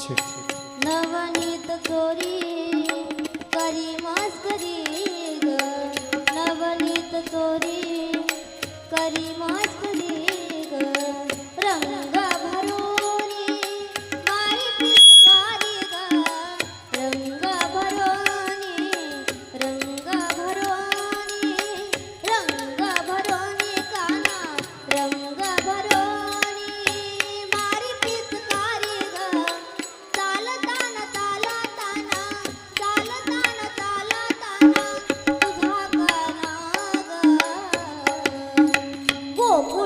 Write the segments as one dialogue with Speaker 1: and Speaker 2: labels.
Speaker 1: नवनीत चोरी करी मस्करी ग, नवनीत चोरी करी मस्करी ग, रंग भरोनी मारी पिचकारी ग, रंग भरोनी रंग भरोनी रंग भरोनी काना रंग भरोनी मारी पिचकारी ग, चालताना चालताना चालताना चालताना तुझा काना ग, Gokul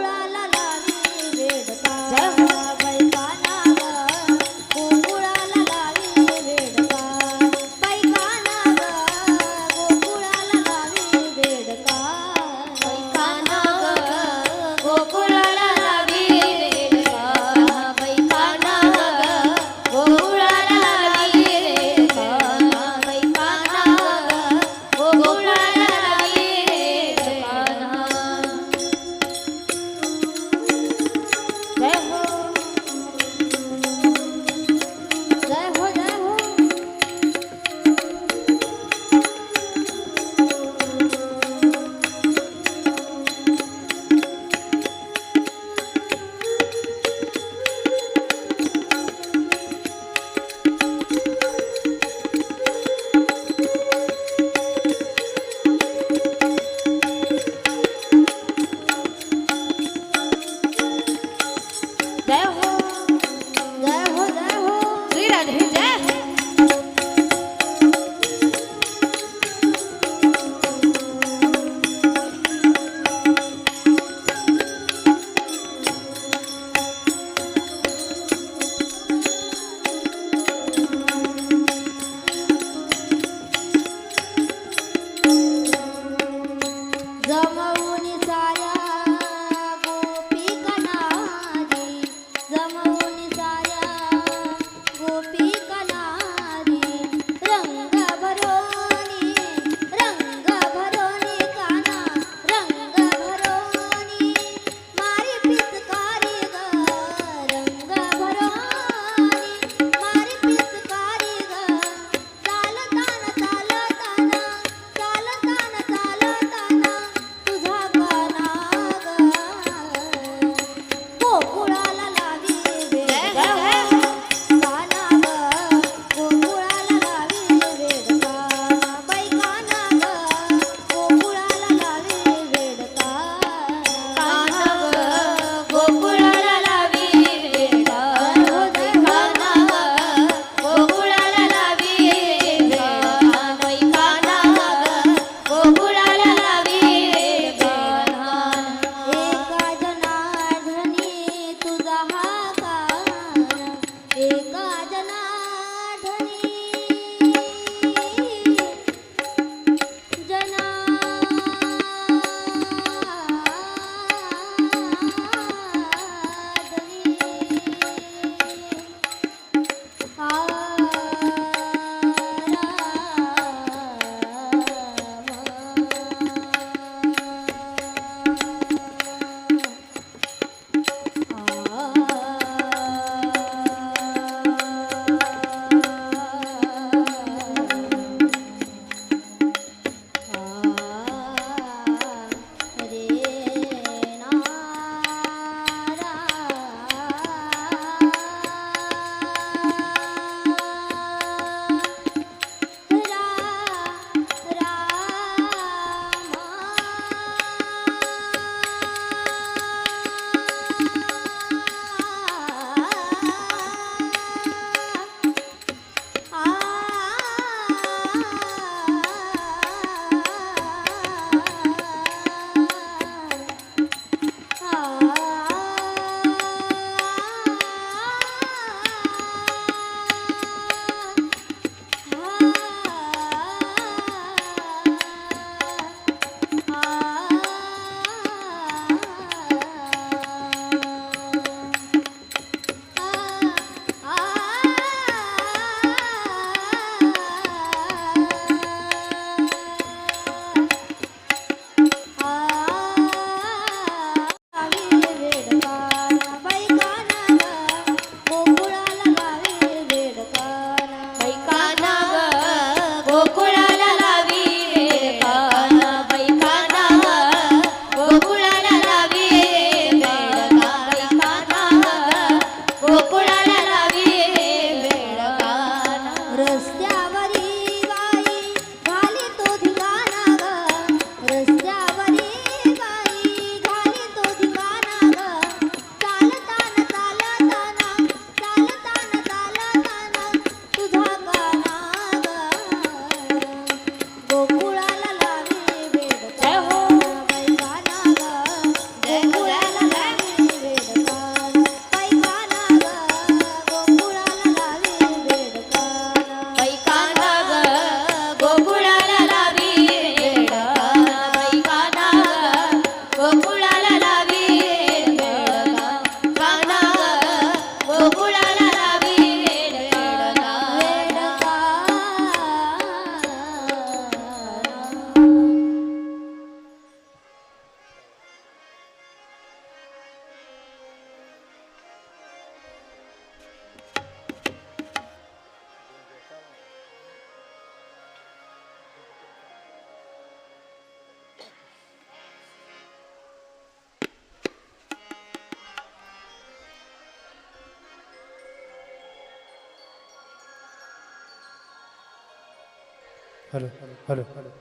Speaker 2: hello hello hello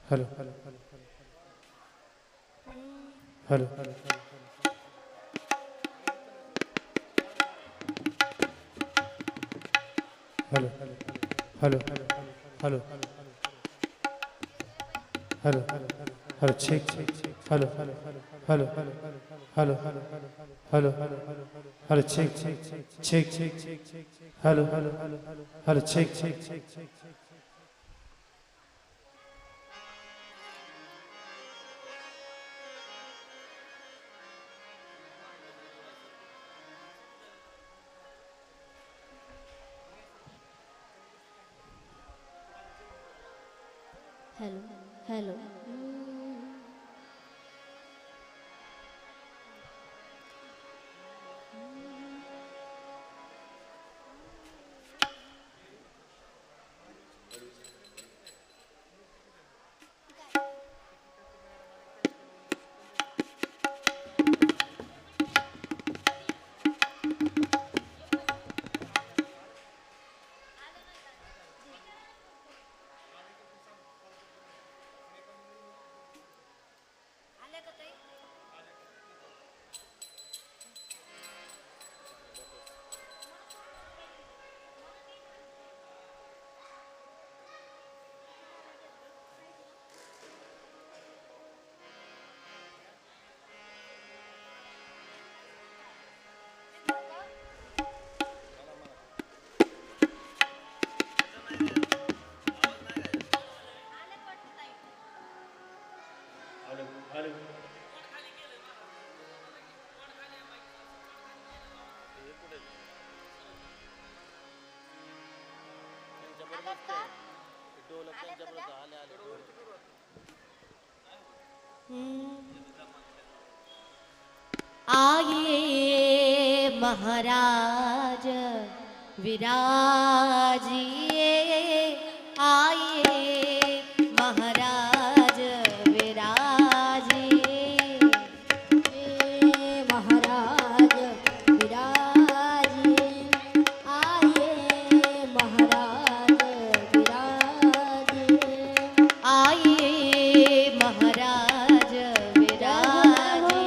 Speaker 2: hello hello hello hello hello hello check hello hello hello hello hello hello check hello hello check
Speaker 1: hello hello आइए महाराज विराजिए आइए महाराज विराजिए महाराज विराजिए आइए महाराज विराजिए आइए महाराज विराजिए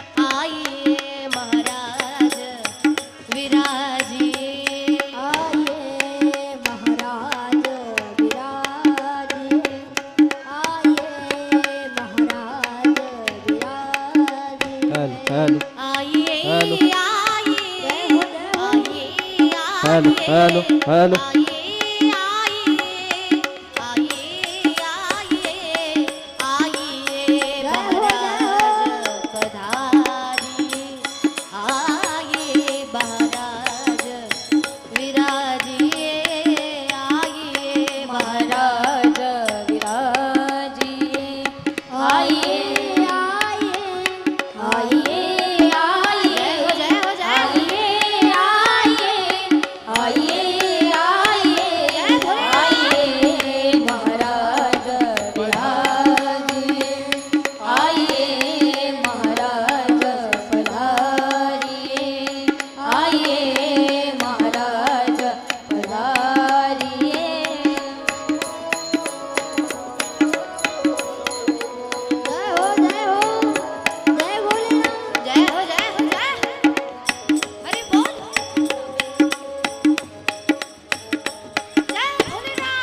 Speaker 1: आइए महाराज विराजिए आइए महाराज विराजिए आइए महाराज
Speaker 2: हॅलो
Speaker 1: विराजिए
Speaker 2: हॅलो
Speaker 1: आइए
Speaker 2: हेलो
Speaker 1: आइए आइए
Speaker 2: हेलो हेलो हेलो
Speaker 1: आइए आइए आइए आइए आइए महाराज पधारिए आइए महाराज विराजिए आइए महाराज विराजिए आइए आइए आइए जय हो आइए आइए आइए आइए महाराज विराजिए आइए महाराज पधारिए आइए महाराज पधारिए जय हो जय भोलेनाथ जय हो जय हरि बोल जय भोलेनाथ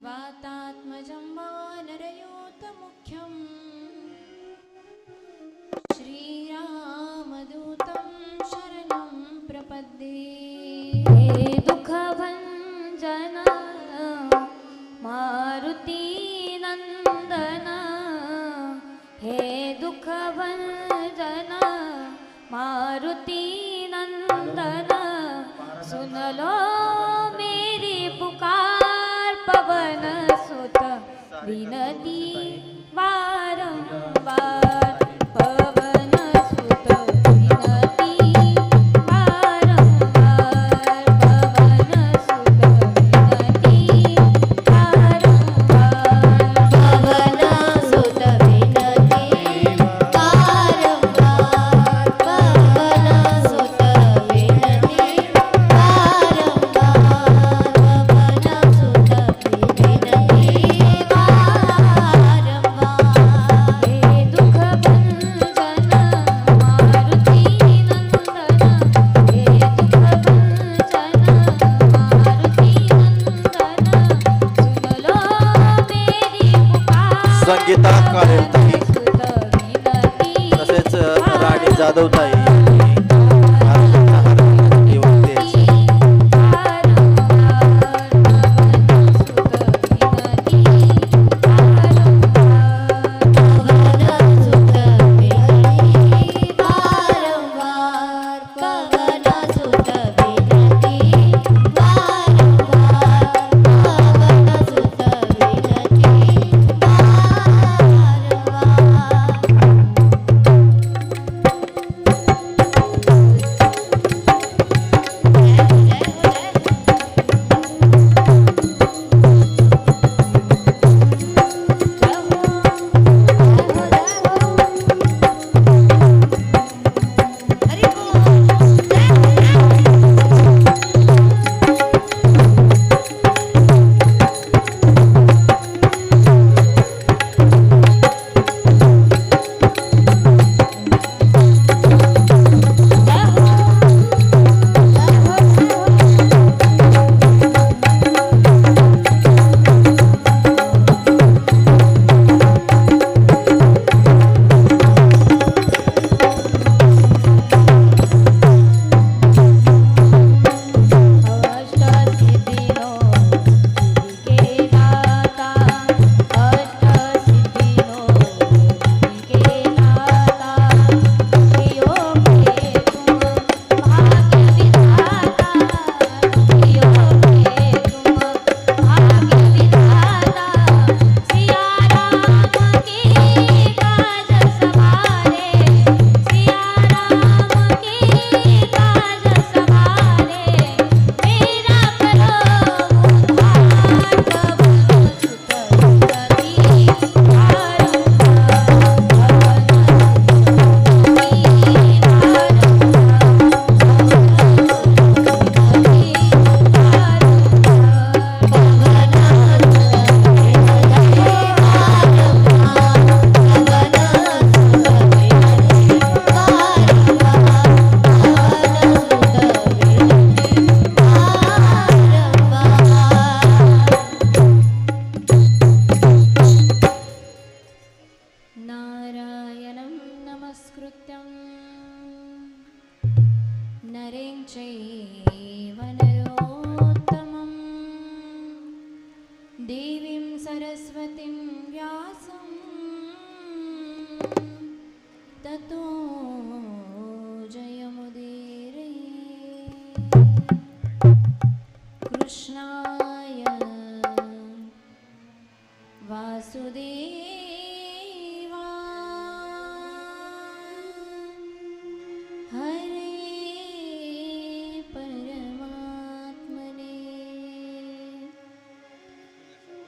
Speaker 1: वातात्मजं वानरयूथमुख्यं श्रीराम भंजन मारुति नंदन सुन लो मेरी पुकार पवन सुत विनती बारंबार पवन सुत विनती बारंबार पवन सुत विनती बारंबार
Speaker 3: पवन सुत विनती बारंबार पवन सुत विनती
Speaker 4: संगीतकार तसेच राणी जाधवताई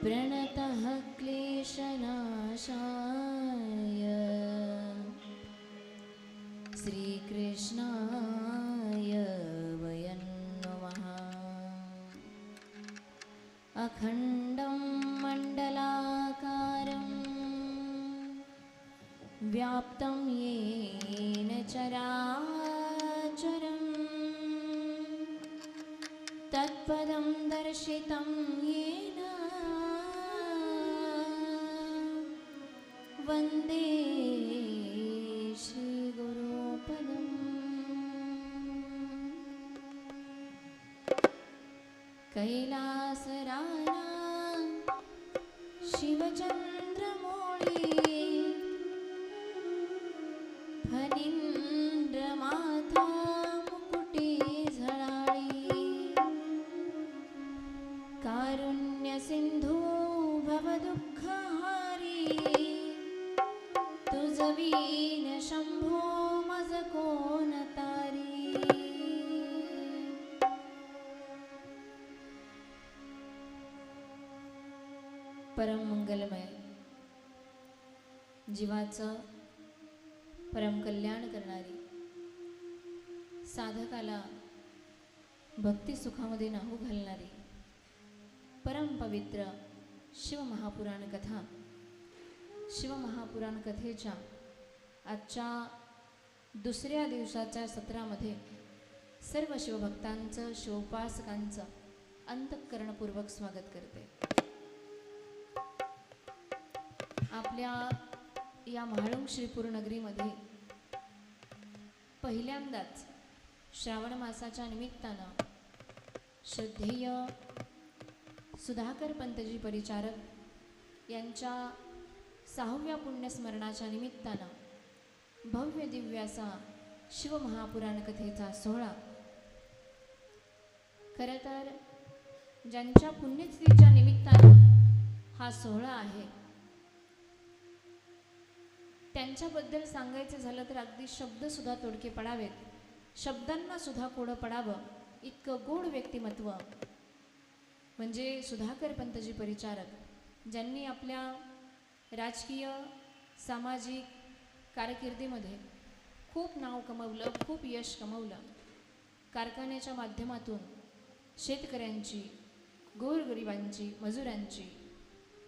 Speaker 1: प्रणतः क्लेशनाशाय श्रीकृष्णाय वयं नमः। अखण्डं मण्डलाकारं व्याप्तं येन चराचरं तत्पदं दर्शितं येन वन्दे श्रीगुरुपदम्। कैलासराना शिवचन्द्रमौळी
Speaker 3: फणींद्र माथा मुकुटी झळाळी कारुण्य सिंधू भव दुःखहारी तुझ वीण शंभो मज कोण तारी. परम मंगलमय जीवाचं परम कल्याण करणारी साधकाला भक्ती सुखामध्ये नाहू घालणारी परम पवित्र शिवमहापुराण कथा. शिवमहापुराण कथेच्या आजच्या दुसऱ्या दिवसाच्या सत्रामध्ये सर्व शिवभक्तांचं शिवोपासकांचं अंतःकरणपूर्वक स्वागत करते. आपल्या या म्हाळुंग श्रीपूर नगरीमध्ये पहिल्यांदाच श्रावण मासाच्या निमित्तानं श्रद्धेय सुधाकर पंतजी परिचारक यांच्या 6व्या पुण्यस्मरणाच्या निमित्तानं भव्य दिव्य असा शिवमहापुराण कथेचा सोहळा. खरं तर ज्यांच्या पुण्यतिथीच्या निमित्तानं हा सोहळा आहे त्यांच्याबद्दल सांगायचं झालं तर अगदी शब्दसुद्धा तोडके पडावेत, शब्दांना सुद्धा कोडं पडावं इतकं गोड व्यक्तिमत्व म्हणजे सुधाकर पंतजी परिचारक, ज्यांनी आपल्या राजकीय सामाजिक कारकिर्दीमध्ये खूप नाव कमवलं, खूप यश कमवलं. कारखान्याच्या माध्यमातून शेतकऱ्यांची, गोरगरिबांची, मजुरांची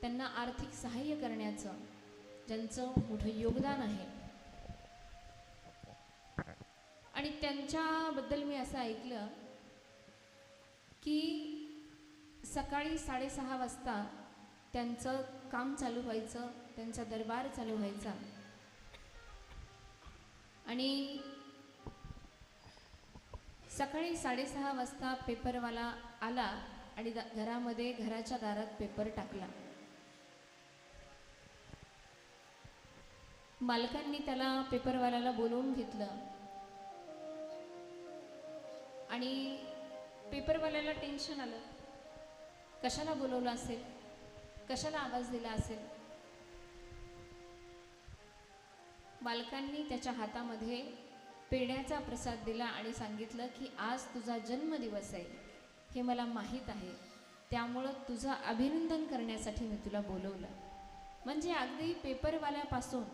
Speaker 3: त्यांना आर्थिक सहाय्य करण्याचं ज्यांचं मोठं योगदान आहे. आणि त्यांच्याबद्दल मी असं ऐकलं की सकाळी 6:30 वाजता त्यांचं काम चालू व्हायचं, त्यांचा दरबार चालू व्हायचा आणि सकाळी 6:30 वाजता पेपरवाला आला आणि घरामध्ये घराच्या दारात पेपर टाकला. मालकांनी त्याला पेपरवाल्याला बोलवून घेतलं आणि पेपरवाल्याला टेन्शन आलं. कशाला बोलवलं असेल, कशाला आवाज दिला असेल. मालकांनी त्याच्या हातामध्ये पेढ्याचा प्रसाद दिला आणि सांगितलं की आज तुझा जन्मदिवस आहे, हे मला माहीत आहे, त्यामुळं तुझं अभिनंदन करण्यासाठी मी तुला बोलवलं. म्हणजे अगदी पेपरवाल्यापासून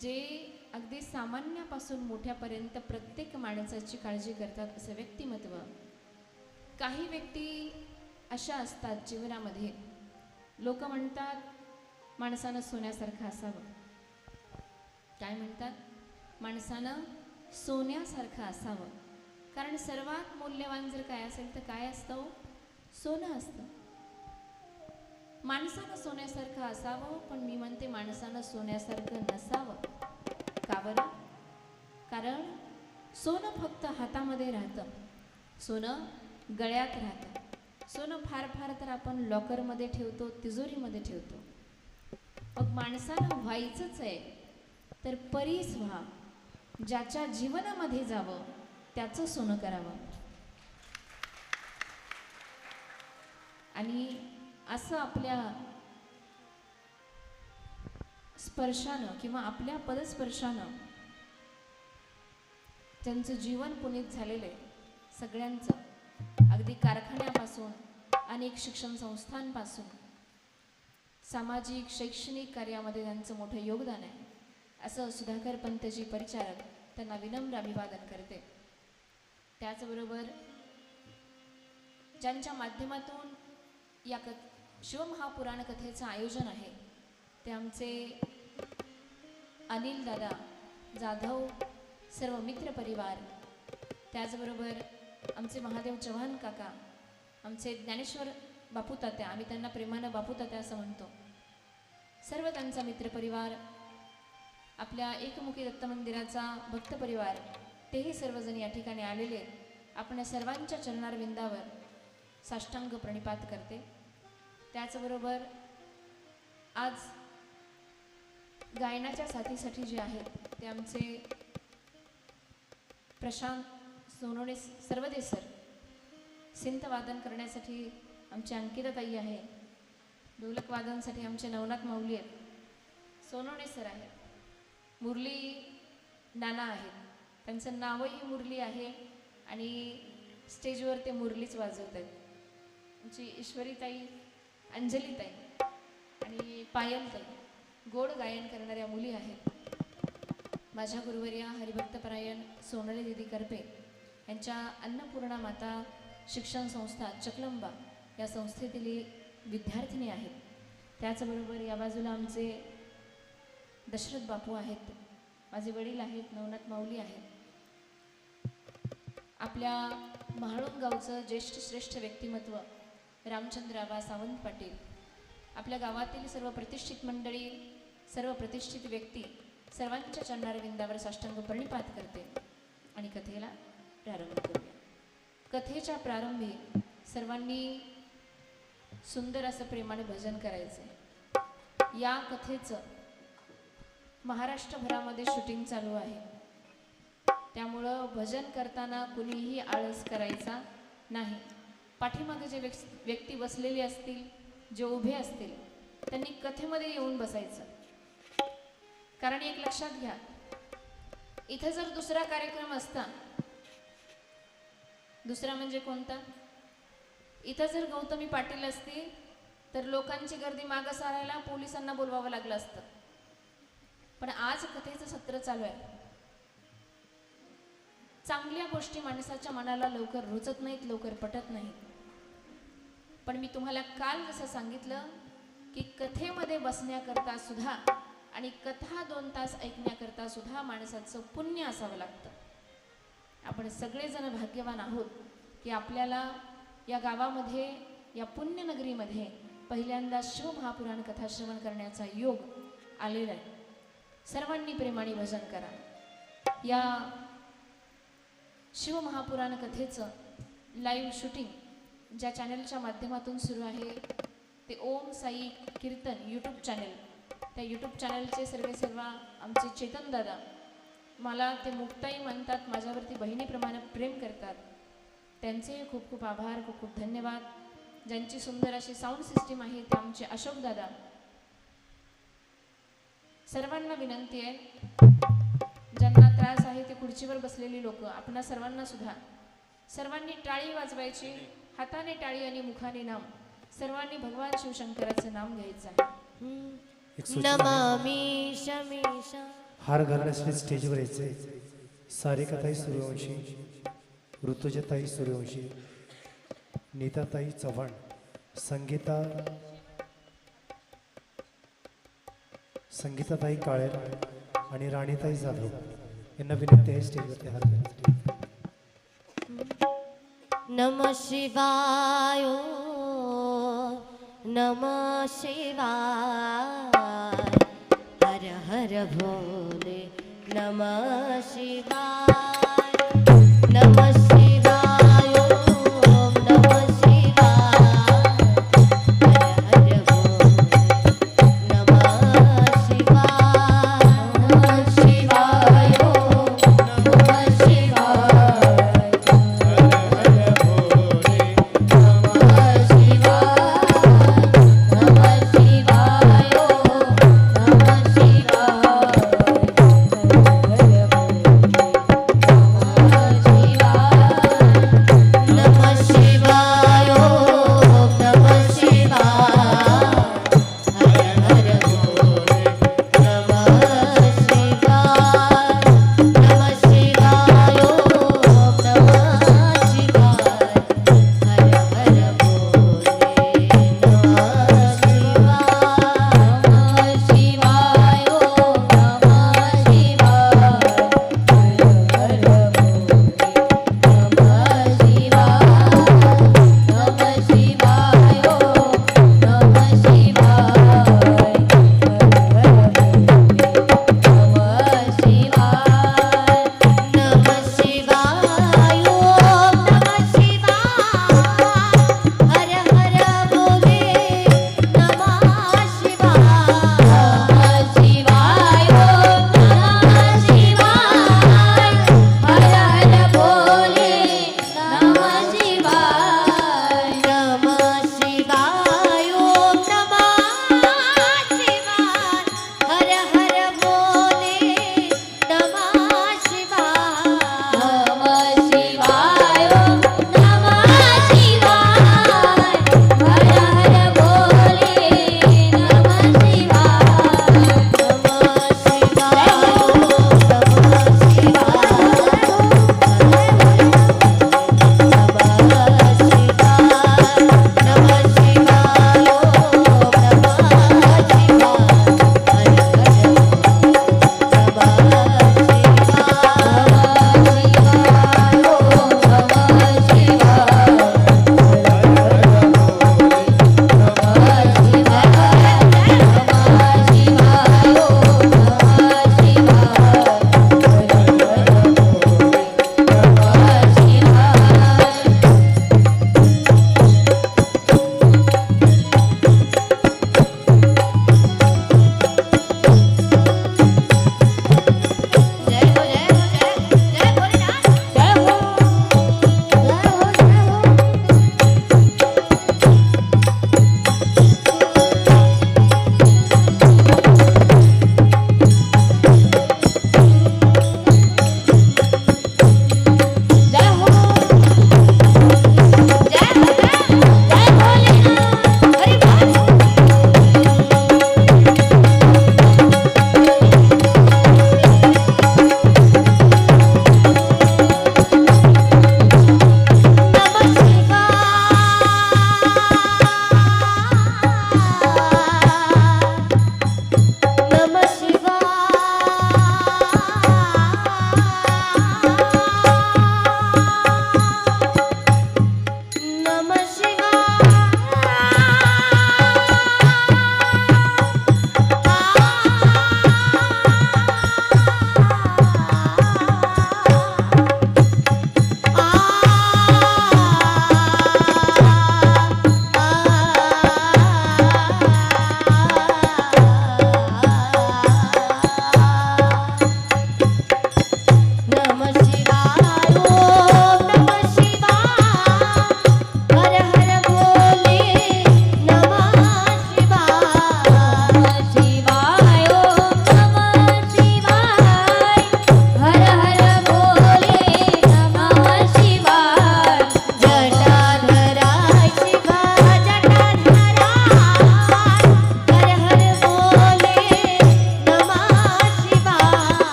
Speaker 3: जे अगदी सामान्यापासून मोठ्यापर्यंत प्रत्येक माणसाची काळजी करतात असं व्यक्तिमत्व. काही व्यक्ती अशा असतात जीवनामध्ये, लोक म्हणतात माणसानं सोन्यासारखं असावं. काय म्हणतात? माणसानं सोन्यासारखं असावं. कारण सर्वात मौल्यवान जर काय असेल तर काय असतं? सोनं असतं. माणसानं सोन्यासारखं असावं, पण मी म्हणते माणसानं सोन्यासारखं नसावं. का बरं? कारण सोनं फक्त हातामध्ये राहतं, सोनं गळ्यात राहतं. सोनं फार फार तर आपण लॉकरमध्ये ठेवतो, तिजोरीमध्ये ठेवतो. मग माणसानं व्हायचंच आहे तर परीस व्हा, ज्याच्या जीवनामध्ये जावं त्याचं सोनं करावं. आणि असं आपल्या स्पर्शानं किंवा आपल्या पदस्पर्शानं ज्यांचं जीवन पुनीत झालेलं आहे, सगळ्यांचं अगदी कारखान्यापासून अनेक शिक्षण संस्थांपासून सामाजिक शैक्षणिक कार्यामध्ये त्यांचं मोठं योगदान आहे. असं सुधाकर पंतजी परिचारक त्यांना विनम्र अभिवादन करते. त्याचबरोबर ज्यांच्या माध्यमातून या शिवमहापुराण कथेचं आयोजन आहे ते आमचे अनिल दादा जाधव, सर्व मित्र परिवार, त्याचबरोबर आमचे महादेव चव्हाण काका, आमचे ज्ञानेश्वर बापू तात्या, आम्ही त्यांना प्रेमानं बापू तात्या असं म्हणतो, सर्व त्यांचा मित्रपरिवार, आपल्या एकमुखी दत्त मंदिराचा भक्त परिवार, तेही सर्वजण या ठिकाणी आलेले. आपण सर्वांच्या चरणारविंदावर साष्टांग प्रणिपात करते. त्याचबरोबर आज गायनाच्या साथीसाठी जे आहेत ते आमचे प्रशांत सोनवणे सर्वदे सर, सिंथ वादन करण्यासाठी आमची अंकिता ताई आहे, ढोलक वादनसाठी आमचे नवनाथ माऊली आहेत, सोनवणे सर आहेत, मुरली नाना आहेत, त्यांचं नावही मुरली आहे आणि स्टेजवर ते मुरलीच वाजवत आहेत. आमची ईश्वरीताई, अंजलीताई आणि पायलताई गोड गायन करणाऱ्या मुली आहेत. माझ्या गुरुवर्या हरिभक्तपरायण सोनाली दिदी करपे यांच्या अन्नपूर्णा माता शिक्षण संस्था चकलंबा या संस्थेतील विद्यार्थिनी आहेत. त्याचबरोबर या बाजूला आमचे दशरथ बापू आहेत, माझे वडील आहेत, नवनाथ माऊली आहेत. आपल्या म्हाळुंग गावचं ज्येष्ठ श्रेष्ठ व्यक्तिमत्व रामचंद्र आबा सावंत पाटील, आपल्या गावातील सर्व प्रतिष्ठित मंडळी, सर्व प्रतिष्ठित व्यक्ती सर्वांच्या चरणारविंदावर साष्टांग प्रणिपात करते आणि कथेला प्रारंभ करूया. कथेच्या प्रारंभी सर्वांनी सुंदर असं प्रेमाने भजन करायचं. या कथेचं महाराष्ट्रभरामध्ये शूटिंग चालू आहे, त्यामुळं भजन करताना कुणीही आळस करायचा नाही. पाठीमागे जे व्यक्ती बसलेले असतील, जे उभे असतील, त्यांनी कथेमध्ये येऊन बसायचं. कारण एक लक्षात घ्या, इथं जर दुसरा कार्यक्रम असता, दुसरा म्हणजे कोणता, इथं जर गौतमी पाटील असती तर लोकांची गर्दी मागं सारायला पोलिसांना बोलवावं लागलं असतं. पण आज कथेचं सत्र चालू आहे. चांगल्या गोष्टी माणसाच्या मनाला लवकर रुचत नाहीत, लवकर पटत नाहीत. पण मी तुम्हाला काल जसं सांगितलं की कथेमध्ये बसण्याकरता सुद्धा आणि कथा 2 तास ऐकण्याकरता सुद्धा माणसाचं पुण्य असावं लागतं. आपण सगळेजण भाग्यवान आहोत की आपल्याला या गावामध्ये, या पुण्यनगरीमध्ये पहिल्यांदा शिवमहापुराण कथा श्रवण करण्याचा योग आलेला आहे. सर्वांनी प्रेमाने भजन करा. या शिवमहापुराण कथेचं लाईव्ह शूटिंग ज्या चॅनलच्या माध्यमातून सुरू आहे ते ओम साई कीर्तन यूट्यूब चॅनल, त्या यूट्यूब चॅनलचे सर्व आमचे चेतन दादा, मला ते मुक्ताई म्हणतात, माझ्यावरती बहिणीप्रमाणे प्रेम करतात, त्यांचे खूप खूप आभार, खूप खूप धन्यवाद. ज्यांची सुंदर अशी साऊंड सिस्टीम आहे ते आमचे अशोक दादा. सर्वांना विनंती आहे, ज्यांना त्रास आहे ते खुर्चीवर बसलेली लोक, आपणा सर्वांना सुद्धा सर्वांनी टाळी वाजवायची, हाताने टाळी आणि मुखाने नाम, सर्वांनी भगवान शिवशंकराचं नाम घ्यायचं आहे.
Speaker 1: नमामि शमीश.
Speaker 2: हार घालण्यासाठी स्टेजवर यायचे. सारिकाताई सूर्यवंशी, ऋतुजाताई सूर्यवंशी, नीताताई चव्हाण, संगीताताई काळेर आणि राणीताई जाधव यांना विनंती आहे स्टेजवरती हार घालण्यासाठी.
Speaker 1: नमः शिवाय, नमः शिवाय, हर हर भोले, नमः शिवाय, नमः शिवाय, नमः शिवाय, हर हर भोले, नमः शिवाय, नमः शिवाय, नमः शिवाय,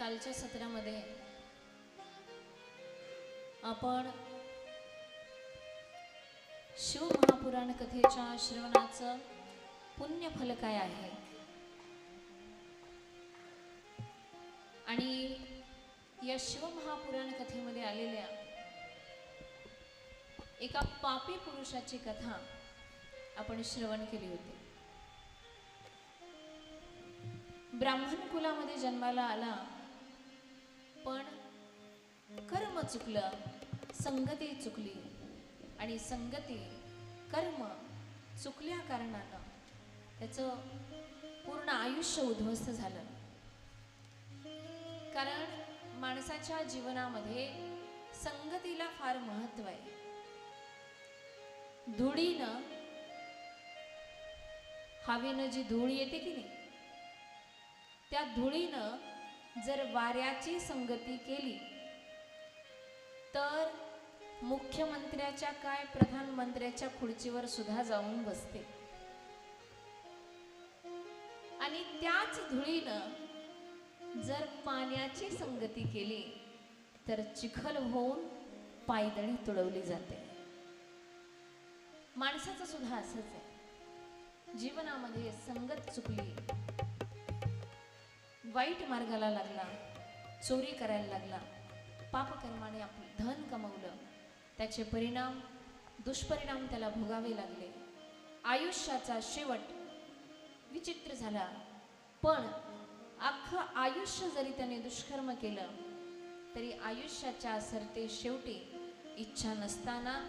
Speaker 3: कालच्या सत्रामध्ये आपण शिवमहापुराण कथेच्या श्रवणाचं पुण्यफल काय आहे आणि या शिवमहापुराण कथेमध्ये आलेल्या एका पापी पुरुषाची कथा आपण श्रवण केली होती. ब्राह्मण कुलामध्ये जन्माला आला, पण कर्म चुकलं, संगती चुकली आणि संगती कर्म चुकल्या कारणानं त्याचं पूर्ण आयुष्य उद्ध्वस्त झालं. कारण माणसाच्या जीवनामध्ये संगतीला फार महत्त्व आहे. धुळीनं हवेनं जी धूळ येते की नाही, त्या धुळीनं जर वाऱ्याची संगती केली तर मुख्यमंत्र्याच्या काय प्रधानमंत्र्याच्या खुर्चीवर सुद्धा जाऊन बसते. आणि त्याच धुळीनं जर पाण्याची संगती केली तर चिखल होऊन पायदळी तुडवली जाते. माणसाचं सुद्धा असंच आहे. जीवनामध्ये संगत चुकली, वाईट मार्गाला लागला, चोरी करायला लागला, पापकर्माने आपलं धन कमवलं, त्याचे परिणाम दुष्परिणाम त्याला भोगावे लागले. आयुष्याचा शेवट विचित्र झाला. पण अख्खं आयुष्य जरी त्याने दुष्कर्म केलं तरी आयुष्याच्या सरते शेवटी इच्छा नसताना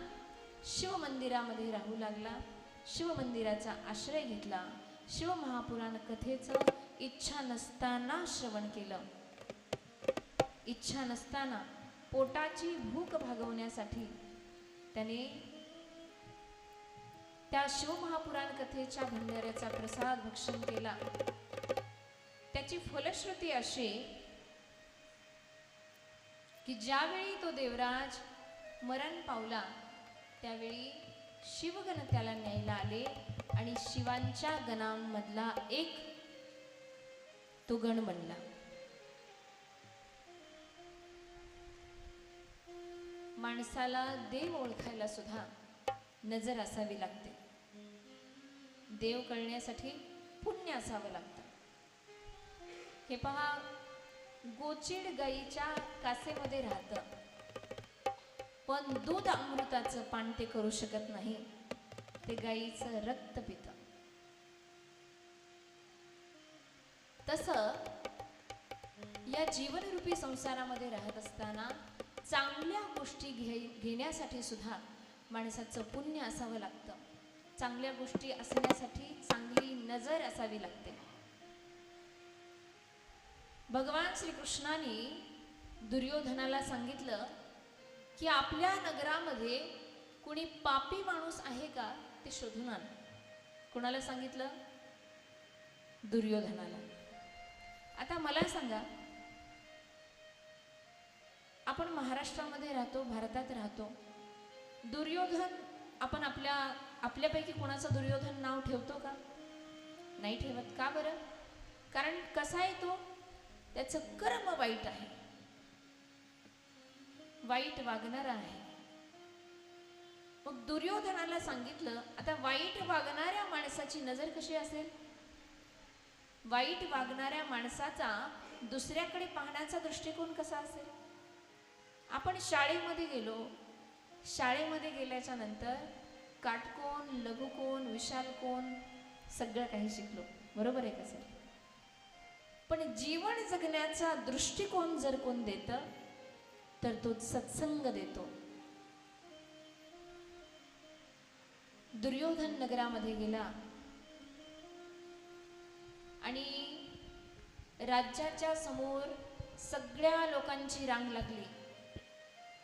Speaker 3: शिवमंदिरामध्ये राहू लागला. शिवमंदिराचा आश्रय घेतला. शिवमहापुराण कथेचं इच्छा नसताना श्रवण केलं. इच्छा नसताना पोटाची भूक भागवण्यासाठी त्याने त्या शिवमहापुराण कथेच्या भंडाऱ्याचा प्रसाद भक्षण केला. त्याची फलश्रुती अशी की ज्यावेळी तो देवराज मरण पावला त्यावेळी शिवगण त्याला न्यायला आले आणि शिवांच्या गणांमधला एक तो गण बनला. माणसाला देव ओळखायला सुद्धा नजर असावी लागते. देव कळण्यासाठी पुण्य असावं लागतं. हे पहा, गोचिड गाईच्या कासेमध्ये राहतं, पण दूध अमृताचं पान ते करू शकत नाही. ते गाईचं रक्त पितं. तसं या जीवनरूपी संसारामध्ये राहत असताना चांगल्या गोष्टी घेण्यासाठी सुद्धा माणसाचं पुण्य असावं लागतं. चांगल्या गोष्टी असण्यासाठी चांगली नजर असावी लागते. भगवान श्रीकृष्णाने दुर्योधनाला सांगितलं की आपल्या नगरामध्ये कुणी पापी माणूस आहे का ते शोधून आण. कुणाला सांगितलं? दुर्योधनाला. आता मला सांगा, आपण महाराष्ट्रामध्ये राहतो, भारतात राहतो. दुर्योधन आपण आपल्यापैकी कोणाचं दुर्योधन नाव ठेवतो का? नाही ठेवत. का बरं? कारण कसा आहे तो? त्याचं कर्म वाईट आहे, वाईट वागणारा आहे. मग दुर्योधनाला सांगितलं, आता वाईट वागणाऱ्या माणसाची नजर कशी असेल? वाईट वागणाऱ्या माणसाचा दुसऱ्याकडे पाहण्याचा दृष्टिकोन कसा असेल? आपण शाळेमध्ये गेलो, शाळेमध्ये गेल्याच्या नंतर काटकोन, लघुकोन, विशालकोन सगळं काही शिकलो, बरोबर आहे का सर? पण जीवन जगण्याचा दृष्टिकोन जर कोण देतं तर तो सत्संग देतो. दुर्योधन नगरामध्ये गेला आणि राज्याच्या समोर सगळ्या लोकांची रांग लागली.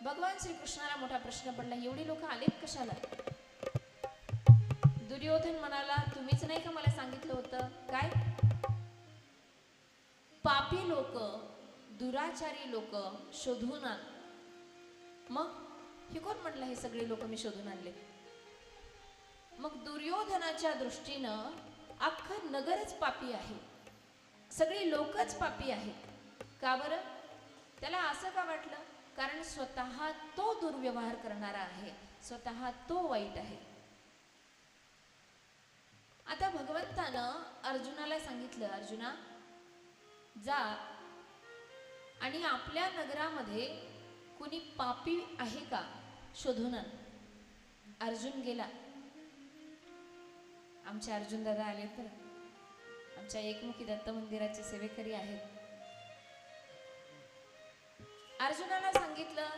Speaker 3: भगवान श्रीकृष्णाला मोठा प्रश्न पडला, एवढी लोक आलेत कशाला? दुर्योधन म्हणाला, तुम्हीच नाही का मला सांगितलं होतं? काय? पापी लोक, दुराचारी लोक शोधून आण. मग हे कोण म्हणलं हे सगळे लोक मी शोधून आणले? मग दुर्योधनाच्या दृष्टीनं अख्खं नगरच पापी आहे, सगळी लोकच पापी आहेत. का बरं? त्याला असं का वाटलं? कारण स्वतः तो दुर्व्यवहार करणारा आहे, स्वतः तो वाईट आहे. आता भगवंतानं अर्जुनाला सांगितलं, अर्जुना जा आणि आपल्या नगरामध्ये कुणी पापी आहे का शोधून आण. अर्जुन गेला. आमचे अर्जुन दादा आले तर आमच्या एकमुखी दत्त मंदिराचे सेवेकरी आहेत. अर्जुनाला सांगितलं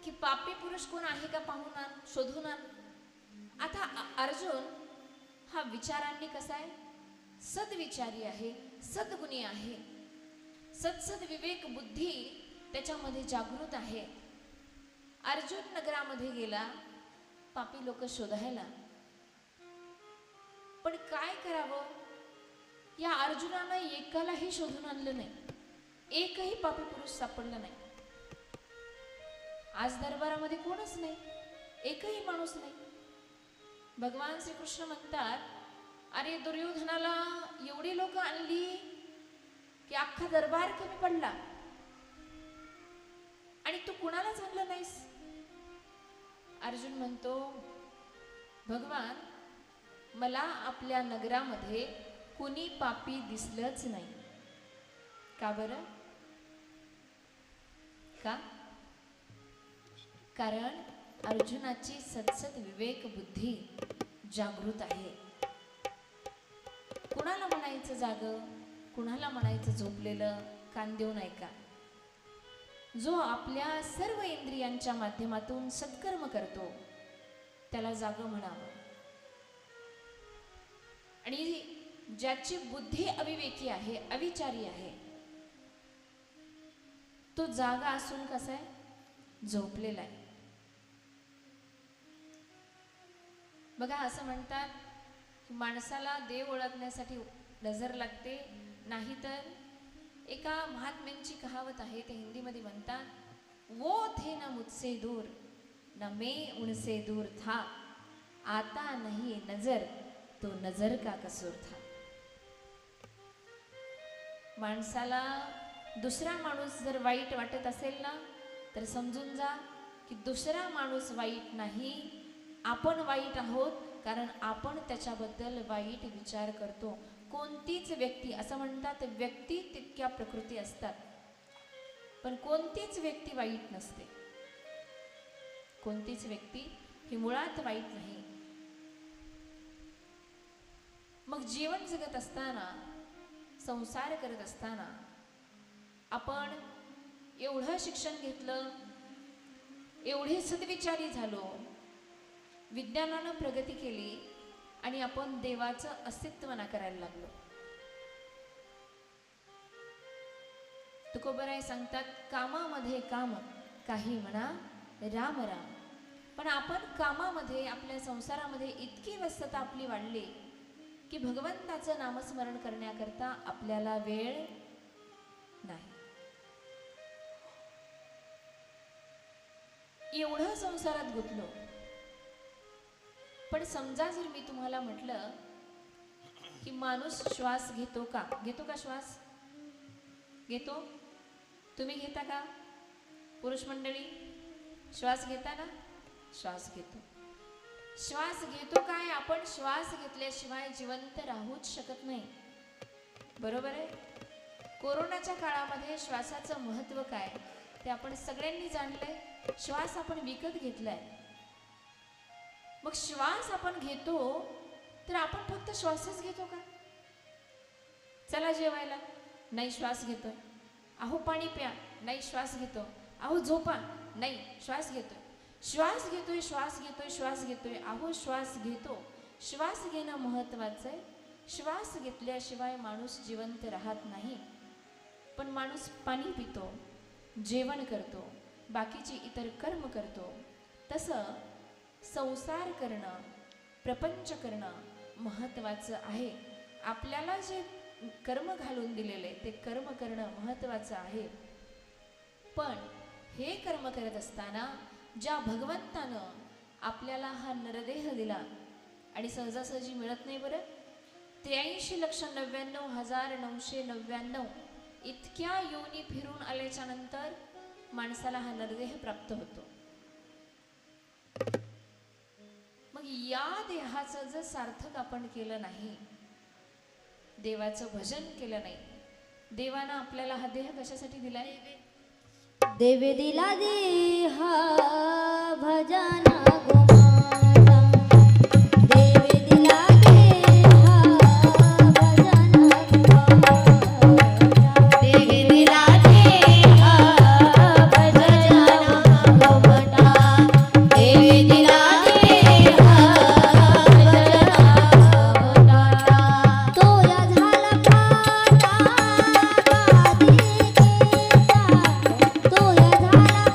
Speaker 3: की पापी पुरुष कोण आहे का पाहून आण, शोधून आण. आता अर्जुन हा विचारांनी कसा आहे? सद्विचारी आहे, सद्गुणी आहे, सत्सद विवेक बुद्धी त्याच्यामध्ये जागृत आहे. अर्जुन नगरामध्ये गेला पापी लोक शोधायला. पण काय करावं? या अर्जुनानं एकालाही शोधून आणलं नाही, एकही पापी पुरुष सापडला नाही. आज दरबारामध्ये कोणच नाही, एकही माणूस नाही. भगवान श्रीकृष्ण म्हणतात, अरे दुर्योधनाला एवढी लोक आणली की अख्खा दरबार कमी पडला आणि तू कुणालाच आणलं नाहीस. अर्जुन म्हणतो, भगवान मला आपल्या नगरामध्ये कुणी पापी दिसलंच नाही. का बरं? का? कारण अर्जुनाची सत्सद विवेक बुद्धी जागृत आहे. कुणाला म्हणायचं जाग, कुणाला म्हणायचं झोपलेलं, कान देऊन ऐका. जो आपल्या सर्व इंद्रियांच्या माध्यमातून सत्कर्म करतो त्याला जाग म्हणावं. आणि ज्याची बुद्धी अविवेकी आहे, अविचारी आहे, तो जागा असून कसा आहे? झोपलेला आहे. बघा, असं म्हणतात की माणसाला देव ओळखण्यासाठी नजर लागते, नाहीतर एका महात्म्यांची कहावत आहे, ते हिंदीमध्ये म्हणतात, वो थे ना मुझसे दूर ना मैं उनसे दूर था, आता नहीं नजर तो नजर का कसूर था. माणसाला दुसरा माणूस जर वाईट वाटत असेल ना, तर समजून जा की दुसरा माणूस वाईट नाही, आपण वाईट आहोत. कारण आपण त्याच्याबद्दल वाईट विचार करतो. कोणतीच व्यक्ती, असं म्हणतात, व्यक्ती तितक्या प्रकृती असतात, पण कोणतीच व्यक्ती वाईट नसते. कोणतीच व्यक्ती ही मुळात वाईट नाही. मग जीवन जगत असताना, संसार करत असताना आपण एवढं शिक्षण घेतलं, एवढे सद्विचारी झालो, विज्ञानानं प्रगती केली आणि आपण देवाचं अस्तित्व नाकारायला लागलो. तुकोबराय सांगतात, कामामध्ये काम काही म्हणा राम राम. पण आपण कामामध्ये, आपल्या संसारामध्ये इतकी व्यस्तता आपली वाढली की भगवंताचं नामस्मरण करण्याकरता आपल्याला वेळ नाही. एवढं संसारात गुंतलो. पण समजा जर मी तुम्हाला म्हटलं की माणूस श्वास घेतो का? घेतो का श्वास? घेतो? तुम्ही घेता का? पुरुष मंडळी श्वास घेता ना? श्वास घेतो. श्वास घेतो काय? आपण श्वास घेतल्याशिवाय जिवंत राहूच शकत नाही. बरोबर आहे? कोरोनाच्या काळामध्ये श्वासाचं महत्त्व काय ते आपण सगळ्यांनी जाणलंय. श्वास आपण विकत घेतलाय. मग श्वास आपण घेतो तर आपण फक्त श्वासच घेतो का? चला जेवायला, नाही श्वास घेतोय. अहो पाणी प्या, नाही श्वास घेतो. अहो झोपा, नाही श्वास घेतोय. श्वास घेतोय, श्वास घेतोय, श्वास घेतोय. अहो श्वास घेतो. श्वास घेणं महत्त्वाचं आहे. श्वास घेतल्याशिवाय माणूस जिवंत राहत नाही. पण माणूस पाणी पितो, जेवण करतो, बाकीची इतर कर्म करतो. तसं संसार करणं, प्रपंच करणं महत्त्वाचं आहे. आपल्याला जे कर्म घालून दिलेले ते कर्म करणं महत्त्वाचं आहे. पण हे कर्म करत असताना ज्या भगवंतानं आपल्याला हा नरदेह दिला, आणि सहजासहजी मिळत नाही बरं, 83,99,999 इतक्या योनी फिरून आल्याच्या नंतर माणसाला हा नरदेह प्राप्त होतो. मग या देहाचं जर सार्थक आपण केलं नाही, देवाचं भजन केलं नाही, देवानं आपल्याला हा देह कशासाठी दिलाय?
Speaker 1: देवे दिला देहा भजना गोमाता, देवे दिला देहा भजना गोमाता, देवे दिला देहा भजना गोमाता, देवे दिला देहा भजना गोमाता. तो या झाला फाटा बाधिकेचा, तो या झाला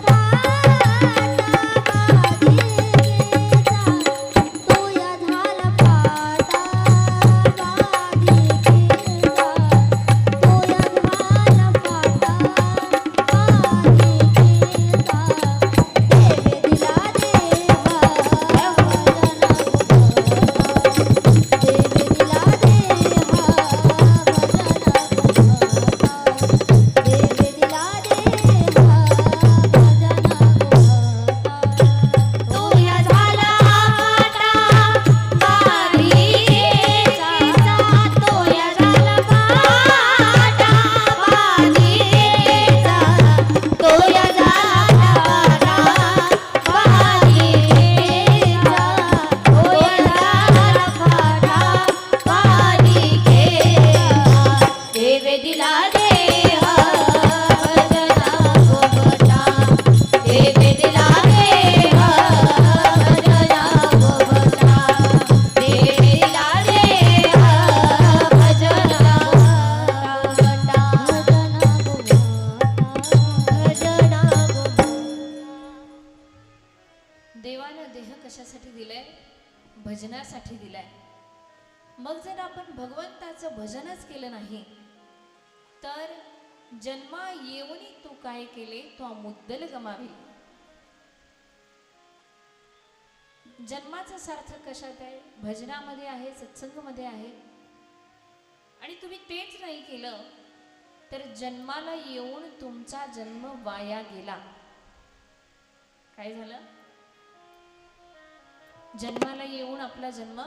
Speaker 3: कशासाठी दिलंय? भजनासाठी दिलाय. मग जर आपण भगवंताचं भजनच केलं नाही तर जन्मा येऊनी तू काय केले तो मुद्दल गमावी. जन्माचं सार्थक कशात आहे? भजनामध्ये आहे, सत्संगमध्ये आहे. आणि तुम्ही तेच नाही केलं तर जन्माला येऊन तुमचा जन्म वाया गेला. काय झालं? जन्माला येऊन आपला जन्म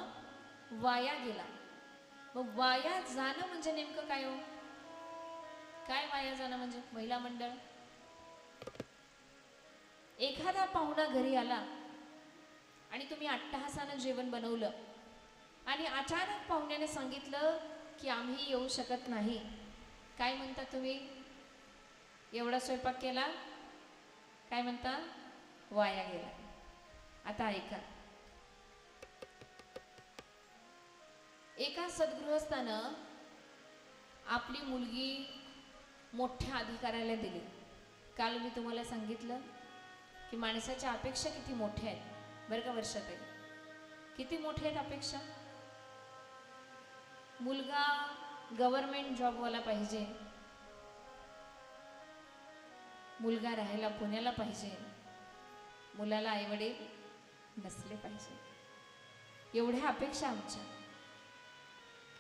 Speaker 3: वाया गेला. मग वाया जाणं म्हणजे नेमकं काय हो? काय वाया जाणं म्हणजे? महिला मंडळ, एखादा पाहुणा घरी आला आणि तुम्ही अट्टहासानं जेवण बनवलं आणि अचानक पाहुण्याने सांगितलं की आम्ही येऊ शकत नाही. काय म्हणता तुम्ही? एवढा स्वयंपाक केला, काय म्हणता? वाया गेला. आता ऐका, एका सद्गृहस्थानं आपली मुलगी मोठ्या अधिकाऱ्याला दिली. काल मी तुम्हाला सांगितलं की माणसाच्या अपेक्षा किती मोठ्या आहेत बरं का वर्षात. किती मोठ्या आहेत अपेक्षा? मुलगा गव्हर्नमेंट जॉबवाला पाहिजे, मुलगा राहायला पुण्याला पाहिजे, मुलाला आईवडील नसले पाहिजे. एवढ्या अपेक्षा आमच्या.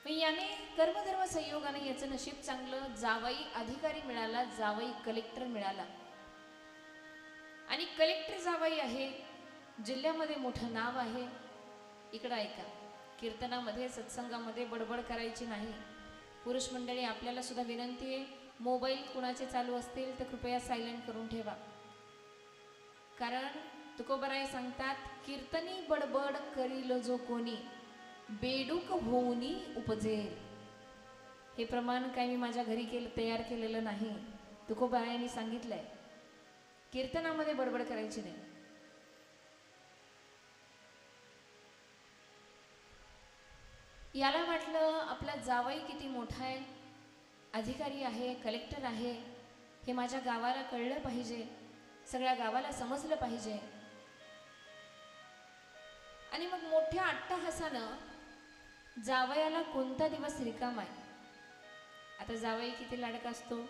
Speaker 3: मग याने कर्मधर्म संयोगाने याचं नशीब चांगलं. जावई अधिकारी मिळाला, जावई कलेक्टर मिळाला. आणि कलेक्टर जावई आहे, जिल्ह्यामध्ये मोठं नाव आहे. इकडं ऐका, कीर्तनामध्ये सत्संगामध्ये बडबड करायची नाही. पुरुष मंडळी आपल्याला सुद्धा विनंती आहे, मोबाईल कुणाचे चालू असतील तर कृपया सायलेंट करून ठेवा. कारण तुकोबराय सांगतात, कीर्तनी बडबड करील जो कोणी बेडूक होऊनी उपजेल. हे प्रमाण काय मी माझ्या घरी तयार केलेलं नाही. तुकोबरायांनी सांगितलंय कीर्तनामध्ये बडबड करायची नाही. याला वाटलं आपला जावई किती मोठा आहे, अधिकारी आहे, कलेक्टर आहे, हे माझ्या गावाला कळलं पाहिजे, सगळ्या गावाला समजलं पाहिजे. आणि मग मोठ्या अट्टहासानं जावयाला कोणता दिवस रिकाम आहे. आता जावई किती लाडका असतो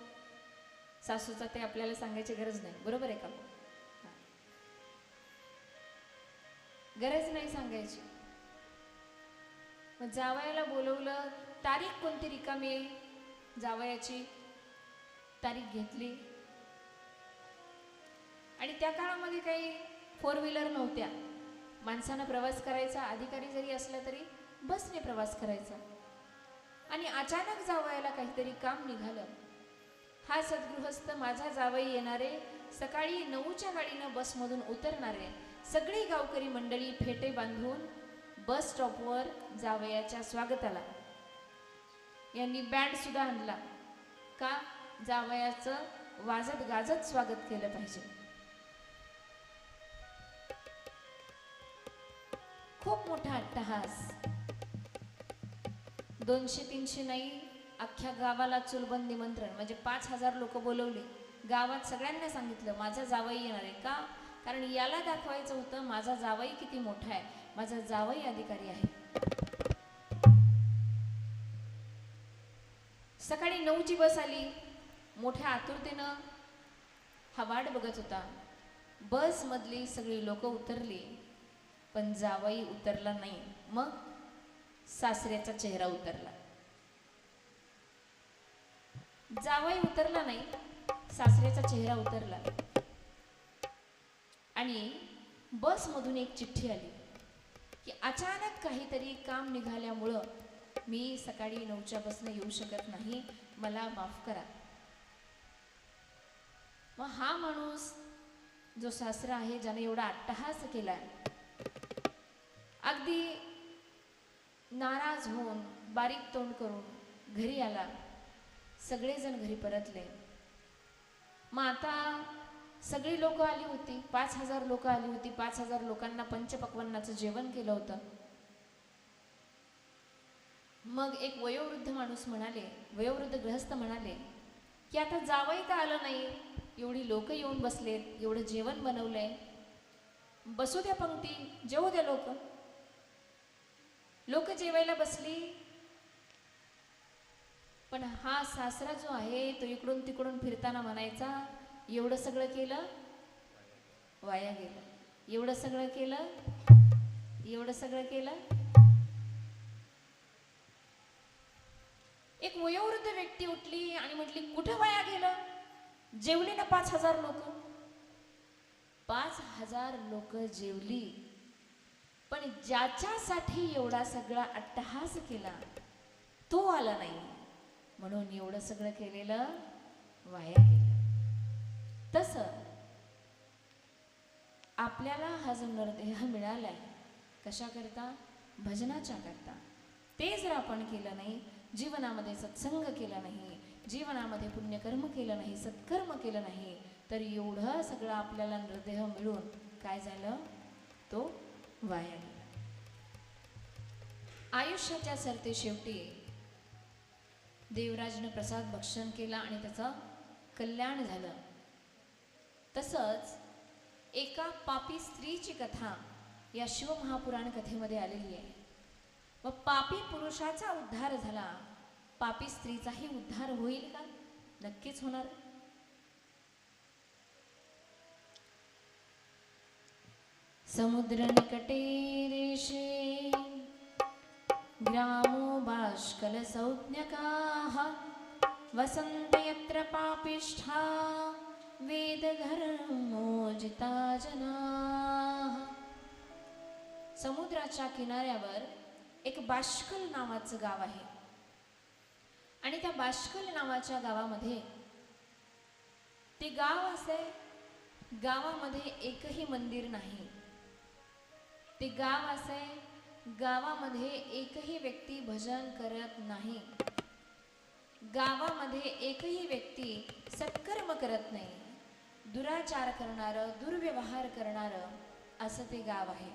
Speaker 3: सासूचा ते आपल्याला सांगायची गरज नाही, बरोबर आहे का? गरज नाही सांगायची. मग जावयाला बोलवलं, तारीख कोणती रिकामी आहे जावयाची? तारीख घेतली आणि त्या काळामध्ये काही 4 व्हीलर नव्हत्या. माणसानं प्रवास करायचा, अधिकारी जरी असला तरी बसने प्रवास करायचा. आणि अचानक जावयाला काहीतरी काम निघालं. हा सद्गृहस्थ माझा जावई येणारे, सकाळी 9च्या गाडीनं बसमधून उतरणारे, सगळी गावकरी मंडळी फेटे बांधून बस स्टॉपवर जावयाच्या स्वागताला. यांनी बँड सुद्धा आणला का जावयाचं वाजत गाजत स्वागत केलं पाहिजे. खूप मोठा अट्टहास. 200-300 नाही, अख्ख्या गावाला चुलबंद निमंत्रण. म्हणजे 5000 लोक बोलवले. गावात सगळ्यांना सांगितलं माझा जावई येणार आहे. का? कारण याला दाखवायचं होतं माझा जावई किती मोठा आहे, माझा जावई अधिकारी आहे. सकाळी 9ची बस आली. मोठ्या आतुरतेनं हा वाट बघत होता. बस मधली सगळी लोक उतरली पण जावई उतरला नाही. मग सासऱ्याचा चेहरा उतरला. जावई उतरला नाही, सासऱ्याचा चेहरा उतरला. आणि बसमधून एक चिठ्ठी आली की अचानक काहीतरी काम निघाल्यामुळं मी सकाळी 9च्या बसनं येऊ शकत नाही, मला माफ करा. मग हा माणूस जो सासरा आहे, ज्याने एवढा अट्टहास केलाय, अगदी नाराज होऊन बारीक तोंड करून घरी आला. सगळेजण घरी परतले. मग आता सगळी लोक आली होती, 5000 लोक आली होती. 5000 लोकांना पंचपक्वान्नाचं जेवण केलं होतं. मग एक वयोवृद्ध माणूस म्हणाले, वयोवृद्ध गृहस्थ म्हणाले की आता जावई का आलं नाही, एवढी लोक येऊन बसलेत, एवढं जेवण बनवलंय, बसू द्या पंक्ती, जेवू द्या. लोक जेवायला बसली. पण हा सासरा जो आहे तो इकडून तिकडून फिरताना म्हणायचा एवढं सगळं केलं वाया गेलं, एवढं सगळं केलं, एवढं सगळं केलं. एक वयोवृद्ध व्यक्ती उठली आणि म्हटली कुठं वाया गेलं, जेवली ना 5000 लोक. 5000 लोक जेवली, पण ज्याच्यासाठी एवढा सगळा अट्टहास केला तो आला नाही, म्हणून एवढं सगळं केलेलं वाया गेलं. तसं आपल्याला हा जो नरदेह मिळालाय कशाकरता? भजनाच्या करता. ते जर आपण केलं नाही, जीवनामध्ये सत्संग केला नाही, जीवनामध्ये पुण्यकर्म केलं नाही, सत्कर्म केलं नाही, तर एवढं सगळं आपल्याला नरदेह मिळून काय झालं? तो वाया गेला. आयुष्याच्या सरते शेवटी देवराजनं प्रसाद भक्षण केला आणि त्याचं कल्याण झालं. तसंच एका पापी स्त्रीची कथा या शिवमहापुराण कथेमध्ये आलेली आहे. व पापी पुरुषाचा उद्धार झाला, पापी स्त्रीचाही उद्धार होईल का? नक्कीच होणार. समुद्र निकटे देशे ग्रामो बाष्कल संज्ञकाः वसन्त यत्र पापिष्ठा वेदधर्मोजिता जनाः. समुद्राच्या किनाऱ्यावर एक बाष्कल नावाचं गाव आहे आणि त्या बाष्कल नावाच्या गावामध्ये ते गाव असे, गावामध्ये एकही मंदिर नाही. ते गाव असे, गावामध्ये एकही व्यक्ती भजन करत नाही. गावामध्ये एकही व्यक्ती सत्कर्म करत नाही. दुराचार करणारं, दुर्व्यवहार करणारं असं ते गाव आहे.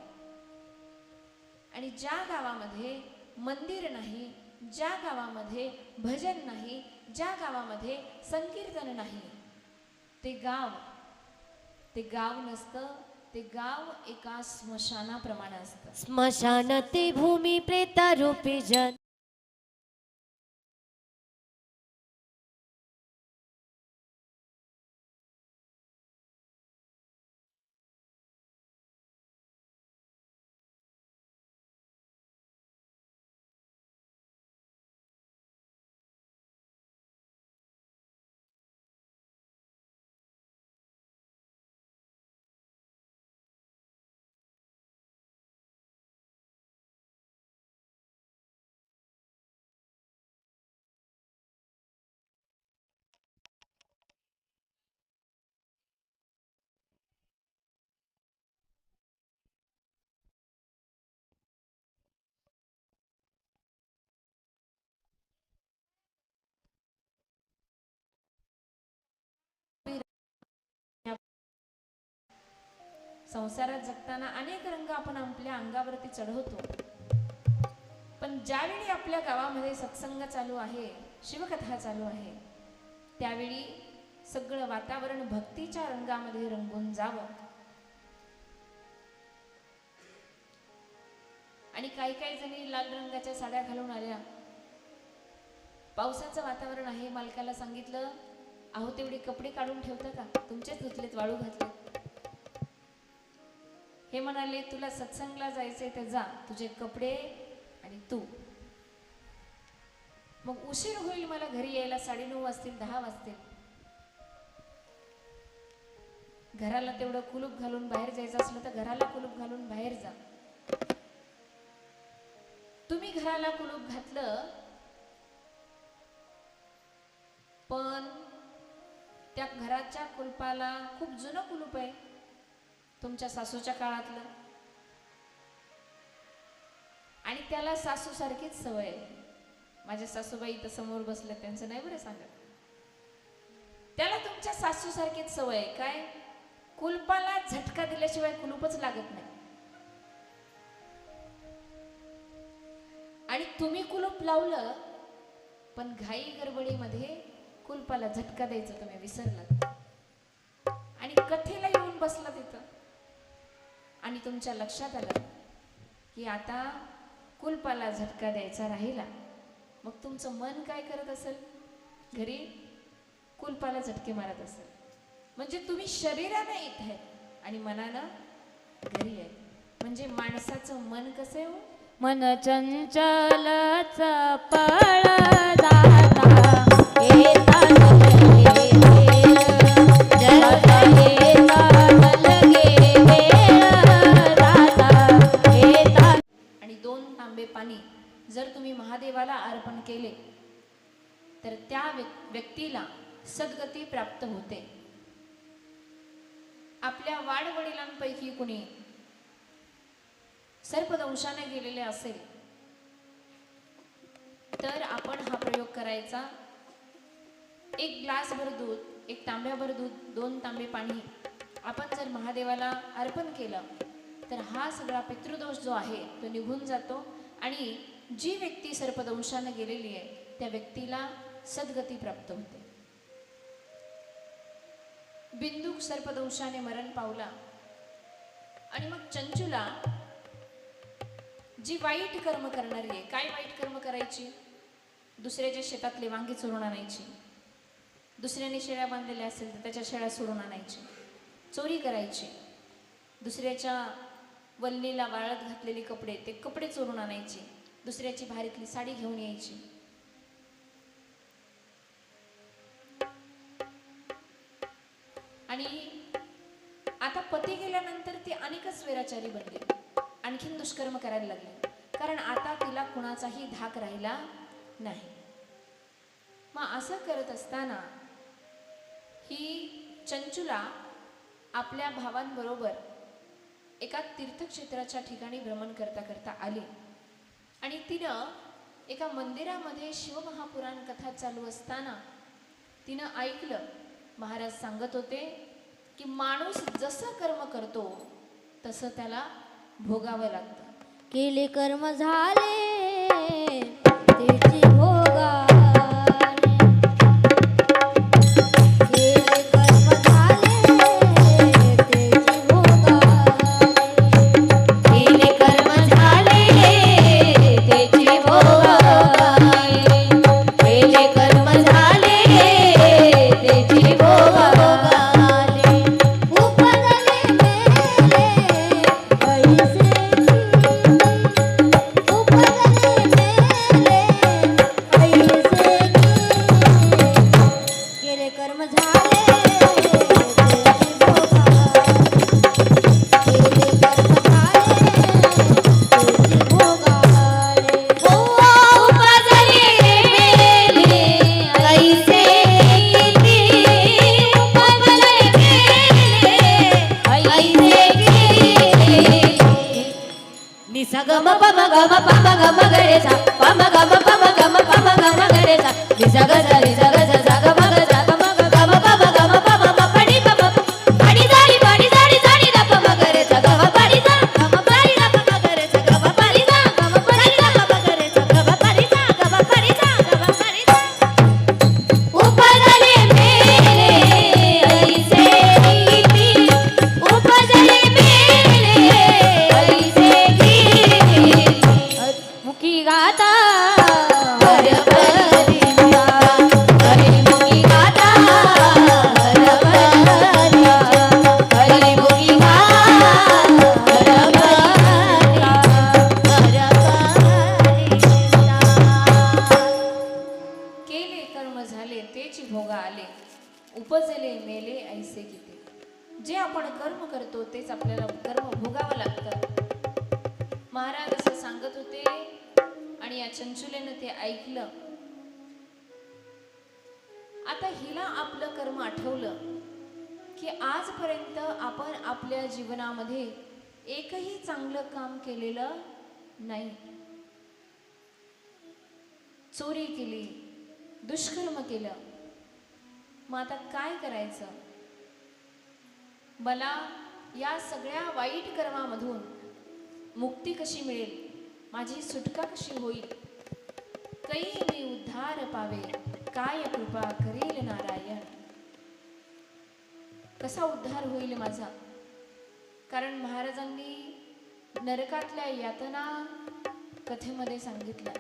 Speaker 3: आणि ज्या गावामध्ये मंदिर नाही, ज्या गावामध्ये भजन नाही, ज्या गावामध्ये संकीर्तन नाही, ते गाव नसतं. ते गाव एका स्मशानाप्रमाणे असतं.
Speaker 1: स्मशान ते भूमी प्रेतारूपी जन
Speaker 3: संसारात जगताना अनेक रंग आपण आपल्या अंगावरती चढवतो, पण ज्यावेळी आपल्या गावामध्ये सत्संग चालू आहे, शिवकथा चालू आहे, त्यावेळी सगळं वातावरण भक्तीच्या रंगामध्ये रंगून जावं. आणि काही काही जणी लाल रंगाच्या साड्या घालून आल्या. पावसाचं वातावरण आहे, मालकाला सांगितलं, अहो तेवढे कपडे काढून ठेवता का, तुमचेच धुतलेत, वाळू घातले. हे म्हणाले, तुला सत्संगला जायचंय तर जा, तुझे कपडे आणि तू. मग उशीर होईल मला घरी यायला, 9:30 वाजतील, 10 वाजतील. घराला तेवढं कुलूप घालून बाहेर जायचं असलं तर घराला कुलूप घालून बाहेर जा. तुम्ही घराला कुलूप घातलं, पण त्या घराच्या कुलपाला खूप जुनं कुलूप आहे, तुमच्या सासूच्या काळातलं, आणि त्याला सासू सारखीच सवय आहे. माझ्या सासूबाई इथं समोर बसल्या, त्यांचं नाही बरं सांगत. त्याला तुमच्या सासू सारखीच सवय आहे. काय? कुलपाला झटका दिल्याशिवाय कुलूपच लागत नाही. आणि तुम्ही कुलूप लावलं, पण घाई गडबडीमध्ये कुलपाला झटका द्यायचं तुम्ही विसरलात, आणि कथेला येऊन बसला तिथं, आणि तुमच्या लक्षात आलं की आता कुलपाला झटका द्यायचा राहिला. मग तुमचं मन काय करत असेल? घरी कुलपाला झटके मारत असेल. म्हणजे तुम्ही शरीराने येत आहेत आणि मनानं घरी आहे. म्हणजे माणसाचं मन कसं आहे?
Speaker 1: मन चंचल चपळ जाता येता लगे वेळ, जता येता लगे वेळ, जाता येता.
Speaker 3: आणि 2 तांबे पाणी जर तुम्ही महादेवाला अर्पण केले तर त्या व्यक्तीला सद्गती प्राप्त होते. आपल्या वाडवडिलांपैकी कुणी सर्पदंशाने गेलेले असेल तर आपण हा प्रयोग करायचा. 1 ग्लासभर दूध, 1 तांब्याभर दूध, 2 तांबे पाणी आपण जर महादेवाला अर्पण केलं तर हा सगळा पितृदोष जो आहे तो निघून जातो, आणि जी व्यक्ती सर्पदंशाने गेलेली आहे त्या व्यक्तीला सद्गती प्राप्त होते. बिंदुक सर्पदंशाने मरण पावला, आणि मग चंचुला जी वाईट कर्म करणारी आहे, काय वाईट कर्म करायची? दुसऱ्याच्या शेतातले वांगी चोरून आणायची, दुसऱ्याने शेळ्या बांधलेल्या असेल तर त्याच्या शेळ्या सोडून आणायची, चोरी करायची, दुसऱ्याच्या वल्लीला वाळत घातलेले कपडे, ते कपडे चोरून आणायची, दुसऱ्याची भारीतली साडी घेऊन यायची. आणि आता पती गेल्यानंतर ती अनेकच स्वैराचारी बनली, आणखीन दुष्कर्म करायला लागले, कारण आता तिला कुणाचाही धाक राहिला नाही. मग असं करत असताना ही चंचुला आपल्या भावांबरोबर एका तीर्थक्षेत्राच्या ठिकाणी भ्रमण करता करता आली, आणि तिनं एका मंदिरामध्ये शिवमहापुराण कथा चालू असताना तिनं ऐकलं, महाराज सांगत होते की माणूस जसं कर्म करतो तसं त्याला भोगावं लागतं.
Speaker 1: केले कर्म झाले त्याची भोगाले, केले कर्म झाले त्याची भोगाले, केले कर्म झाले त्याची भोगाले, केले कर्म झाले त्याची भोगाले. उपजले मेले पैसे, केले कर्म झाले त्याची भोगाले, केले कर्म झाले त्याची भोगाले. उपजले मेले ऐसे किती, उपजले मेले ऐसे किती. निसा गम पम गम पम गम गरे सा, पम गम गम गरे सा, निसा ग सा निसा ग सा सा ग म ग सा ग म ग गम पम गम पम म पडी पम, पडी जाडी दा पम गरे सा.
Speaker 3: गाता हरभरणीच्या हरिमुखी गाता हरभरणीच्या हरिमुखी गाता केले कर्म झाले तेची भोगा आले उपजले मेले ऐसे किती. जे आपण कर्म करतो तेच आपल्याला कर्म भोगावं लागतं. महाराज असं सांगत होते आणि या चंचुलेनं ते ऐकलं. आता हिला आपलं कर्म आठवलं की आजपर्यंत आपण आपल्या जीवनामध्ये एकही चांगलं काम केलेलं नाही. चोरी केली, दुष्कर्म केलं. मग आता काय करायचं? मला या सगळ्या वाईट कर्मामधून मुक्ती कशी मिळेल, माझी सुटका कशी होईल? कै मी उद्धार पावे, काय कृपा करेल नारायण. कसा उद्धार होईल माझा? कारण महाराजांनी नरकातल्या यातना कथेमध्ये सांगितलं,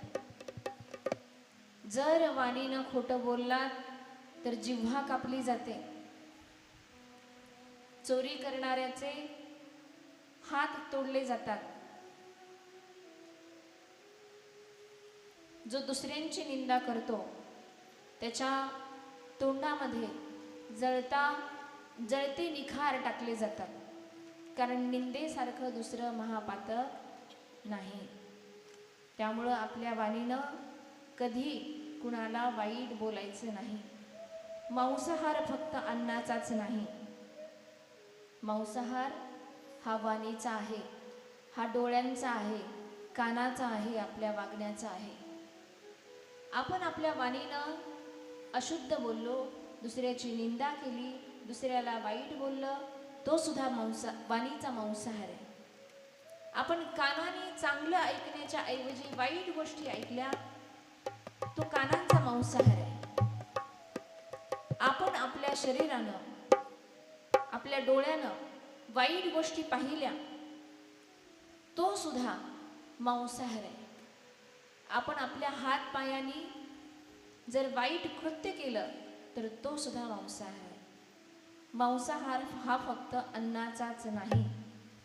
Speaker 3: जर वाणीनं खोटं बोललात तर जिव्हा कापली जाते. चोरी करणाऱ्याचे हात तोडले जातात. जो दुसऱ्यांची निंदा करतो त्याच्या तोंडामध्ये जळते निखार टाकले जातात. कारण निंदेसारखं दुसरं महापातक नाही. त्यामुळं आपल्या वाणीनं कधी कुणाला वाईट बोलायचं नाही. मांसाहार फक्त अन्नाचाच नाही. मांसाहार हा वाणीचा आहे, हा डोळ्यांचा आहे, कानाचा आहे, आपल्या वागण्याचा आहे. आपण आपल्या वाणीनं अशुद्ध बोललो, दुसऱ्याची निंदा केली, दुसऱ्याला वाईट बोललं, तो सुद्धा वाणीचा मांसाहार आहे. आपण कानाने चांगलं ऐकण्याच्या ऐवजी वाईट गोष्टी ऐकल्या, तो कानांचा मांसाहार आहे. आपण आपल्या शरीरानं, आपल्या डोळ्यानं वाईट गोष्टी पाहिल्या, तो सुद्धा मांसाहार आहे. आपण आपल्या हात पायानी जर वाईट कृत्य केलं तर तो सुद्धा मांसाहार आहे. मांसाहार हा फक्त अन्नाचाच नाही,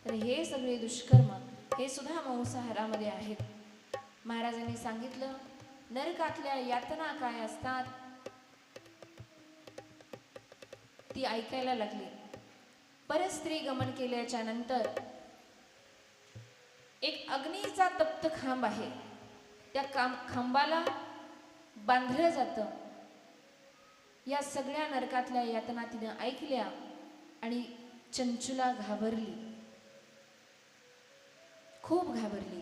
Speaker 3: तर हे सगळे दुष्कर्म हे सुद्धा मांसाहारामध्ये आहेत. महाराजांनी सांगितलं, नरकातल्या यातना काय असतात ती ऐकायला लागली. परस्त्री गमन केल्याच्या नंतर एक अग्नीचा तप्त खांब आहे. त्या खांबाला बांधलं जातं. या सगळ्या नरकातल्या यातना तिनं ऐकल्या आणि चंचुला घाबरली, खूप घाबरली.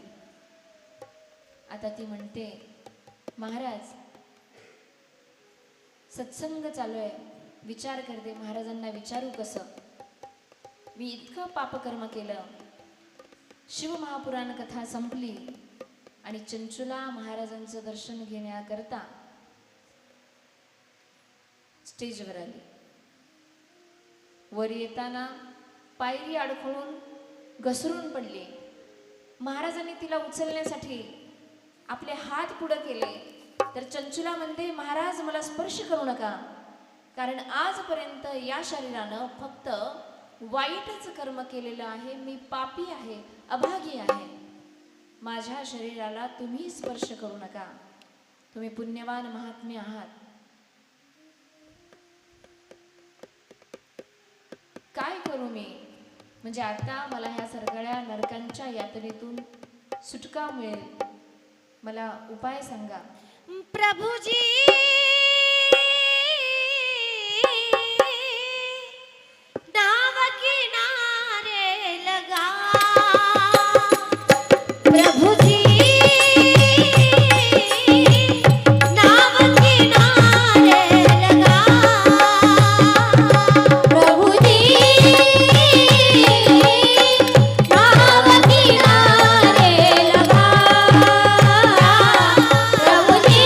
Speaker 3: आता ती म्हणते, महाराज सत्संग चालू आहे, विचार करते, महाराजांना विचारू कसं? मी इतकं पापकर्म केलं. शिवमहापुराण कथा संपली आणि चंचुला महाराजांचं दर्शन घेण्याकरता स्टेजवर आली. वर येताना पायरी अडखळून घसरून पडली. महाराजांनी तिला उचलण्यासाठी आपले हात पुढे केले तर चंचुला म्हणते, महाराज मला स्पर्श करू नका, कारण आजपर्यंत या शरीरानं फक्त वाईटच कर्म केलेलं आहे. मी पापी आहे, अभागी आहे. माझ्या शरीराला तुम्ही स्पर्श करू नका. तुम्ही पुण्यवान महात्मे आहात. काय करू मी म्हणजे आता मला ह्या सगळ्या नरकांच्या यातनेतून सुटका मिळेल? मला उपाय सांगा.
Speaker 1: प्रभुजी नाव किनारे लगा, प्रभुजी नाव किनारे लगा, प्रभुजी नाव किनारे लगा, प्रभुजी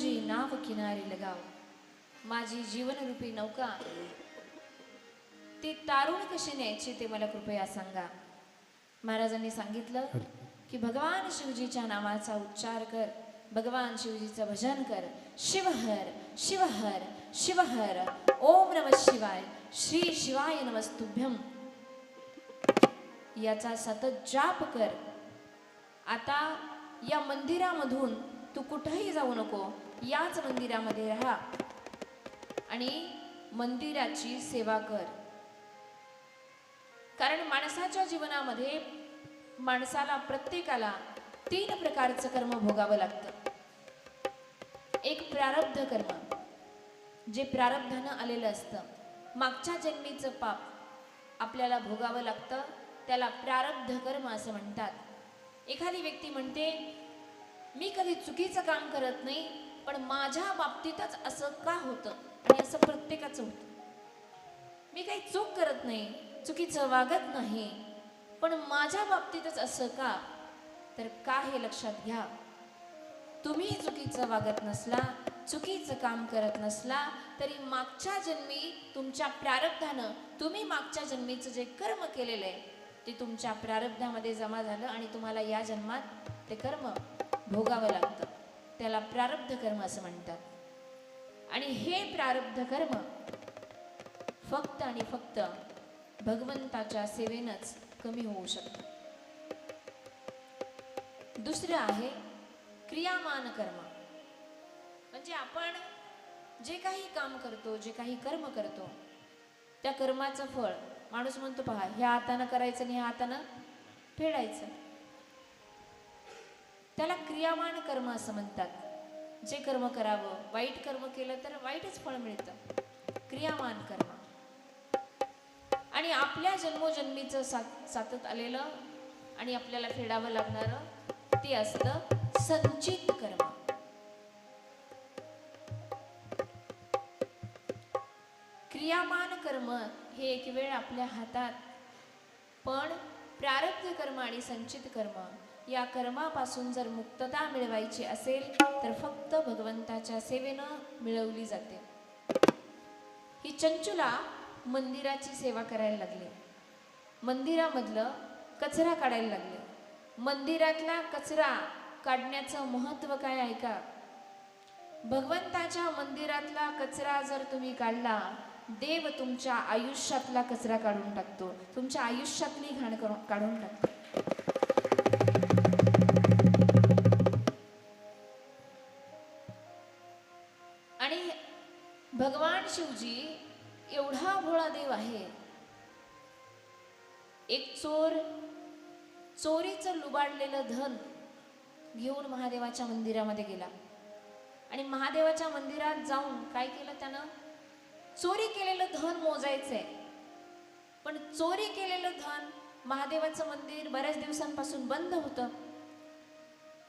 Speaker 3: तुझी नाव किनारी लगाव, माझी जीवनरूपी नौका ती तारुण कशी न्यायची ते मला कृपया सांगा. महाराजांनी सांगितलं की भगवान शिवजीच्या नावाचा उच्चार कर, भगवान शिवजीचं भजन कर. शिवहर शिवहर शिवहर, ओम नमः शिवाय, श्री शिवाय नमस्तुभ्यम याचा सतत जाप कर. आता या मंदिरामधून तू कुठेही जाऊ नको, याच मंदिरामध्ये राहा आणि मंदिराची सेवा कर. कारण माणसाच्या जीवनामध्ये माणसाला प्रत्येकाला 3 प्रकारचं कर्म भोगावं लागतं. एक प्रारब्ध कर्म, जे प्रारब्धानं आलेलं असतं. मागच्या जन्मीचं पाप आपल्याला भोगावं लागतं, त्याला प्रारब्ध कर्म असं म्हणतात. एखादी व्यक्ती म्हणते मी कधी चुकीचं काम करत नाही, पण माझ्या बाबतीतच असं का होतं, आणि असं प्रत्येकाचं होतं. मी काही चूक करत नाही, चुकीचं वागत नाही, पण माझ्या बाबतीतच असं का. तर का हे लक्षात घ्या, तुम्ही चुकीचं वागत नसला, चुकीचं काम करत नसला तरी मागच्या जन्मी तुमच्या प्रारब्धानं तुम्ही मागच्या जन्मीचं जे कर्म केलेलं आहे ते तुमच्या प्रारब्धामध्ये जमा झालं आणि तुम्हाला या जन्मात ते कर्म भोगावं लागतं. त्याला प्रारब्ध कर्म असं म्हणतात. आणि हे प्रारब्ध कर्म फक्त आणि फक्त भगवंताच्या सेवेनंच कमी होऊ शकतं. दुसरं आहे क्रियामान कर्म. म्हणजे आपण जे काही काम करतो, जे काही कर्म करतो, त्या कर्माचं फळ माणूस म्हणतो पहा, ह्या हातानं करायचं आणि ह्या हातानं फेडायचं. त्याला क्रियामान कर्म असं म्हणतात. जे कर्म करावं, वाईट कर्म केलं तर वाईटच फळ मिळतं, क्रियामान कर्म. आणि आपल्या जन्मोजन्मीचं सातत आलेलं आणि आपल्याला फेडावं लागणारं ते असतं संचित कर्म. क्रियामान कर्म हे एक वेळ आपल्या हातात, पण प्रारब्ध कर्म आणि संचित कर्म या कर्मापासून जर मुक्तता मिळवायची असेल तर फक्त भगवंताच्या सेवेनं मिळवली जाते. ही चंचुला मंदिराची सेवा करायला लागली, मंदिरामधलं कचरा काढायला लागले. मंदिरातला कचरा काढण्याचं महत्त्व काय आहे का? भगवंताच्या मंदिरातला कचरा जर तुम्ही काढला, देव तुमच्या आयुष्यातला कचरा काढून टाकतो, तुमच्या आयुष्यातली घाण काढून टाकतो. आणि भगवान शिवजी एवढा भोळा देव आहे. एक चोर चोरीचं लुबाडलेलं धन घेऊन महादेवाच्या मंदिरामध्ये गेला आणि महादेवाच्या मंदिरात जाऊन काय केलं त्यानं? चोरी केलेलं धन मोजायचंय. पण चोरी केलेलं धन, महादेवाचं मंदिर बऱ्याच दिवसांपासून बंद होतं,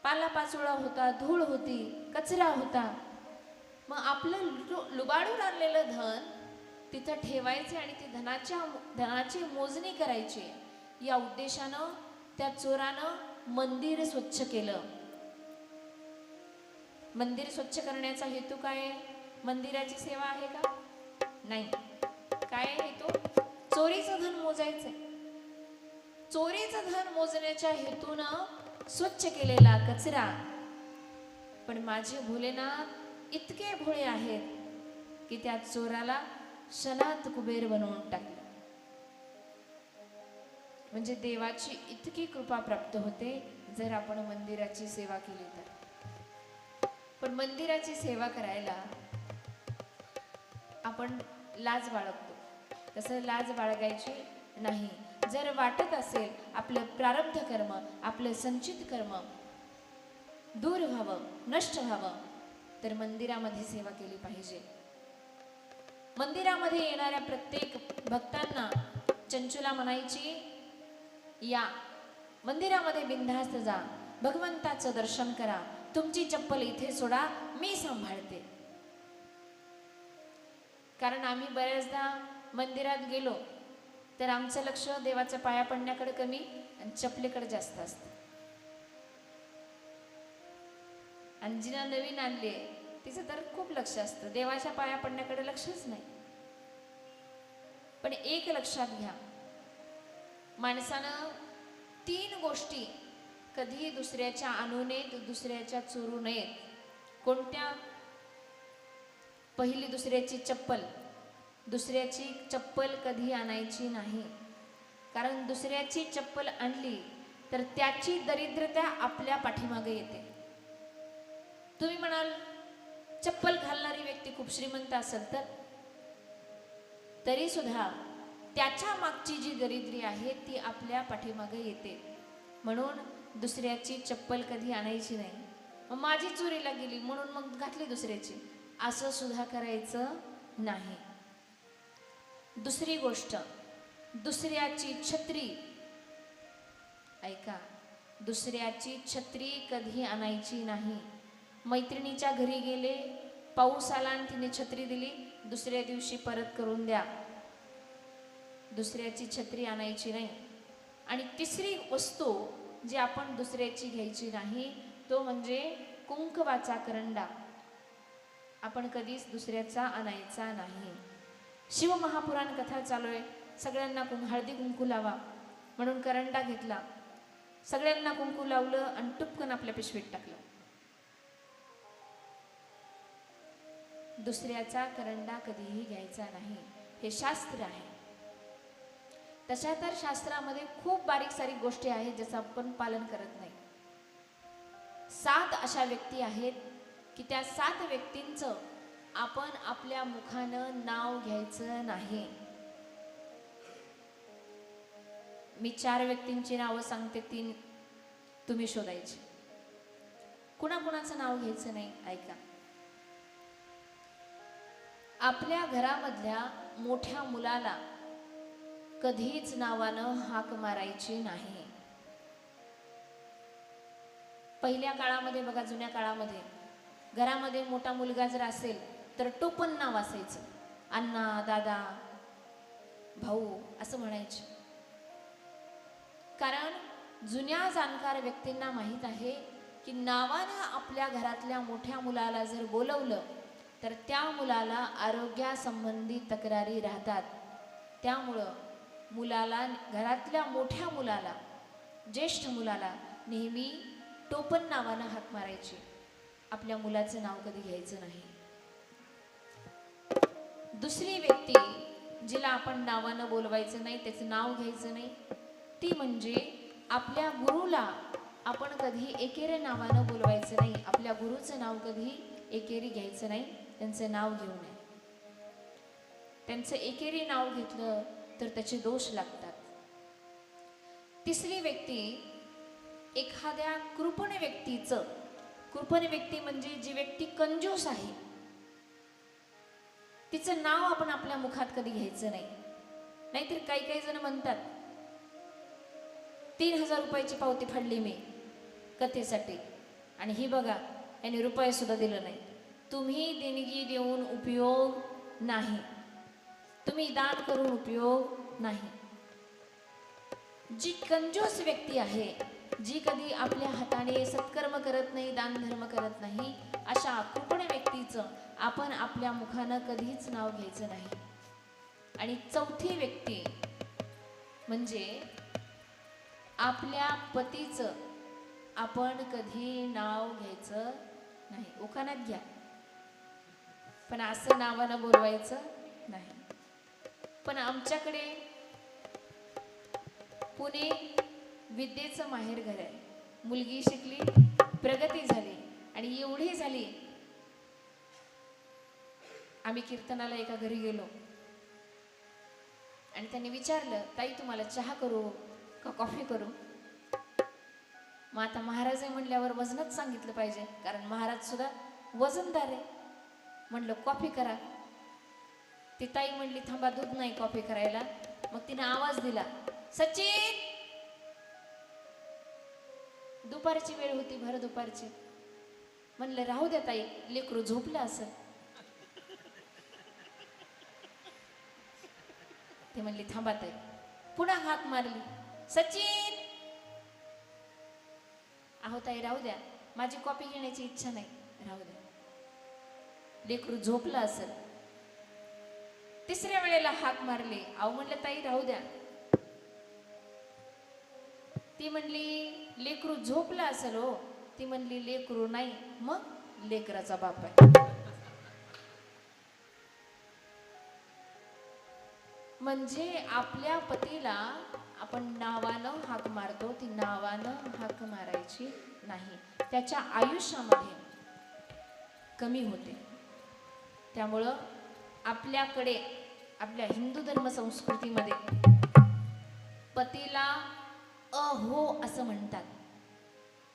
Speaker 3: पालापाचोळा होता, धूळ होती, कचरा होता. मग आपलं लुबाडून आणलेलं धन तिथं ठेवायचे आणि ती धनाची मोजणी करायची. या उद्देशानं त्या चोरानं मंदिर स्वच्छ केलं. मंदिर स्वच्छ करण्याचा हेतू काय आहे? मंदिराची सेवा आहे का? नाही. काय हेतू? चोरीचं धन मोजायचंय. चोरीचं धन मोजण्याच्या हेतूनं स्वच्छ केलेला कचरा. पण माझे भोलेनाथ इतके भोळे आहेत की त्या चोराला क्षणात कुबेर बनवून टाकलं. म्हणजे देवाची इतकी कृपा प्राप्त होते जर आपण मंदिराची सेवा केली तर. पण मंदिराची सेवा करायला आपण लाज बाळगतो. तसं लाज बाळगायची नाही. जर वाटत असेल आपलं प्रारब्ध कर्म, आपलं संचित कर्म दूर व्हावं, नष्ट व्हावं, तर मंदिरामध्ये सेवा केली पाहिजे. मंदिरामध्ये येणाऱ्या प्रत्येक भक्तांना चंचुला म्हणायची, या मंदिरामध्ये बिनधास्त जा, भगवंताचं दर्शन करा, तुमची चप्पल इथे सोडा, मी सांभाळते. कारण आम्ही बऱ्याचदा मंदिरात गेलो तर आमचं लक्ष देवाच्या पाया पडण्याकडे कमी आणि चपलेकडे जास्त असतं. आणि जिना नवीन आणले तिचं तर खूप लक्ष असतं, देवाच्या पाया पडण्याकडे लक्षच नाही. पण एक लक्षात घ्या, माणसानं 3 गोष्टी कधी दुसऱ्याच्या आणू नयेत, दुसऱ्याच्या चोरू नयेत. कोणत्या? पहिली, दुसऱ्याची चप्पल कधी आणायची नाही. कारण दुसऱ्याची चप्पल आणली तर त्याची दरिद्रता आपल्या पाठीमागे येते. तुम्ही म्हणाल चप्पल घालणारी व्यक्ती खूप श्रीमंत असेल तर, तरी सुद्धा त्याच्या मागची जी दरिद्री आहे ती आपल्या पाठीमागे येते. म्हणून दुसऱ्याची चप्पल कधी आणायची नाही. मग माझी चोरीला गेली म्हणून मग घातली दुसऱ्याची, असं सुद्धा करायचं नाही. दुसरी गोष्ट, दुसऱ्याची छत्री, ऐका, दुसऱ्याची छत्री कधी आणायची नाही. मैत्रिणीच्या घरी गेले, पाऊस आला आणि तिने छत्री दिली, दुसऱ्या दिवशी परत करून द्या. दुसऱ्याची छत्री आणायची नाही. आणि तिसरी वस्तू जी आपण दुसऱ्याची घ्यायची नाही, तो म्हणजे कुंकवाचा करंडा. आपण कधीच दुसऱ्याचा आणायचा नाही. शिवमहापुराण कथा चालू आहे, सगळ्यांना हळदी कुंकू लावा म्हणून करंडा घेतला, सगळ्यांना कुंकू लावलं आणि टुपकन आपल्या पिशवीत टाकलं. दुसऱ्याचा करंडा कधीही घ्यायचा नाही, हे शास्त्र आहे. तशा तर शास्त्रामध्ये खूप बारीक सारीक गोष्टी आहेत ज्याचं आपण पालन करत नाही. 7 अशा व्यक्ती आहेत की त्या 7 व्यक्तींचं आपण आपल्या मुखानं नाव घ्यायचं नाही. मी 4 व्यक्तींची नावं सांगते, 3 तुम्ही शोधायची. कुणाकुणाचं नाव घ्यायचं नाही. ऐका, आपल्या घरामधल्या मोठ्या मुलाला कधीच नावानं हाक मारायची नाही. पहिल्या काळामध्ये बघा, जुन्या काळामध्ये घरामध्ये मोठा मुलगा जर असेल तर टोपण नाव असायचं, अण्णा, दादा, भाऊ असं म्हणायचे. कारण जुन्या जाणकार व्यक्तींना माहीत आहे की नावानं आपल्या घरातल्या मोठ्या मुलाला जर बोलवलं तर त्या मुलाला आरोग्यासंबंधी तक्रारी राहतात. त्यामुळं मुलाला, घरातल्या मोठ्या मुलाला, ज्येष्ठ मुलाला नेहमी टोपण नावानं हाक मारायची. आपल्या मुलाचं नाव कधी घ्यायचं नाही. दुसरी व्यक्ती जिला आपण नावानं बोलवायचं नाही, त्याचं नाव घ्यायचं नाही, ती म्हणजे आपल्या गुरुला आपण कधी एकेरी नावानं बोलवायचं नाही. आपल्या गुरुचं नाव कधी एकेरी घ्यायचं नाही, त्यांचं नाव घेऊ नये. त्यांचं एकेरी नाव घेतलं तर त्याचे दोष लागतात. तिसरी व्यक्ती, एखाद्या कृपण व्यक्तीचं, कृपण व्यक्ती म्हणजे जी व्यक्ती कंजूस आहे, तिचं नाव आपण आपल्या मुखात कधी घ्यायचं नाही. नाहीतर काही काही जण म्हणतात 3000 रुपयाची पावती फाडली मी कथेसाठी आणि ही बघा याने रुपये सुद्धा दिलं नाही. तुम्ही देणगी देऊन उपयोग नाही, तुम्ही दान करून उपयोग नाही. जी कंजूस व्यक्ती आहे, जी कधी आपल्या हाताने सत्कर्म करत नाही, दानधर्म करत नाही, अशा कृपण व्यक्तीचं आपण आपल्या मुखानं कधीच नाव घ्यायचं नाही. आणि चौथी व्यक्ती म्हणजे आपल्या पतीचं आपण कधी नाव घ्यायचं नाही. उखाण्यात घ्या, पण असं नावानं बोलवायचं नाही. पण आमच्याकडे पुणे विद्येचं माहेरघर आहे. मुलगी शिकली, प्रगती झाली आणि एवढी झाली, आम्ही कीर्तनाला एका घरी गेलो आणि त्यांनी विचारलं, ताई तुम्हाला चहा करू का कॉफी करू? मग आता महाराज आहे म्हणल्यावर वजनच सांगितलं पाहिजे, कारण महाराज सुद्धा वजनदार आहे. म्हणलं कॉफी करा. ती ताई म्हणली थांबा, दूध नाही कॉफी करायला. मग तिने आवाज दिला, सचिन. दुपारची वेळ होती, भर दुपारची. म्हणलं राहू द्या ताई, लेकरू झोपलं असं. ते म्हणली थांबा ताई. पुन्हा हाक मारली, सचिन. अहो ताई राहू द्या, माझी कॉफी घेण्याची इच्छा नाही, राहू द्या. लेकरू झोपलं असेल. तिसऱ्या वेळेला हाक मारली. अहो म्हणलं ताई राहू द्या. ती म्हणली लेकरू झोपलं असेल हो. ती म्हणली लेकरू नाही, मग लेकराचा बाप आहे. म्हणजे आपल्या पतीला आपण नावानं हाक मारतो, ती नावानं हाक मारायची नाही. त्याच्या आयुष्यामध्ये कमी होते. त्यामुळं आपल्याकडे आपल्या हिंदू धर्म संस्कृतीमध्ये पतीला अहो असं म्हणतात.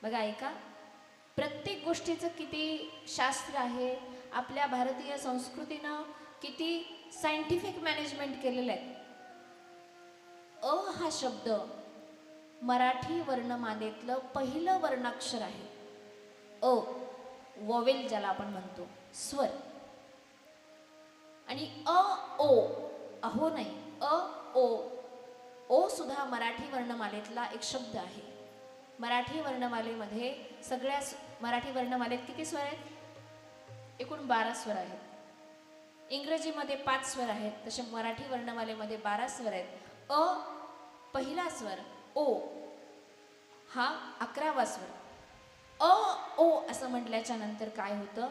Speaker 3: बघा ऐका, प्रत्येक गोष्टीचं किती शास्त्र आहे. आपल्या भारतीय संस्कृतीनं किती सायंटिफिक मॅनेजमेंट केलेलं आहे. अ हा शब्द मराठी वर्णमालेतलं पहिलं वर्णाक्षर आहे. अ वॉवेल ज्याला आपण म्हणतो, स्वर. आणि अ ओ, अहो नाही, अ ओ, ओ सुद्धा मराठी वर्णमालेतला एक शब्द आहे. मराठी वर्णमालेमध्ये मराठी वर्णमालेत किती स्वर आहेत? एकूण 12 स्वर आहेत. इंग्रजीमध्ये 5 स्वर आहेत, तसे मराठी वर्णमालेमध्ये 12 स्वर आहेत. अ पहिला स्वर, ओ हा 11वा स्वर. अ ओ असं म्हटल्याच्या नंतर काय होतं,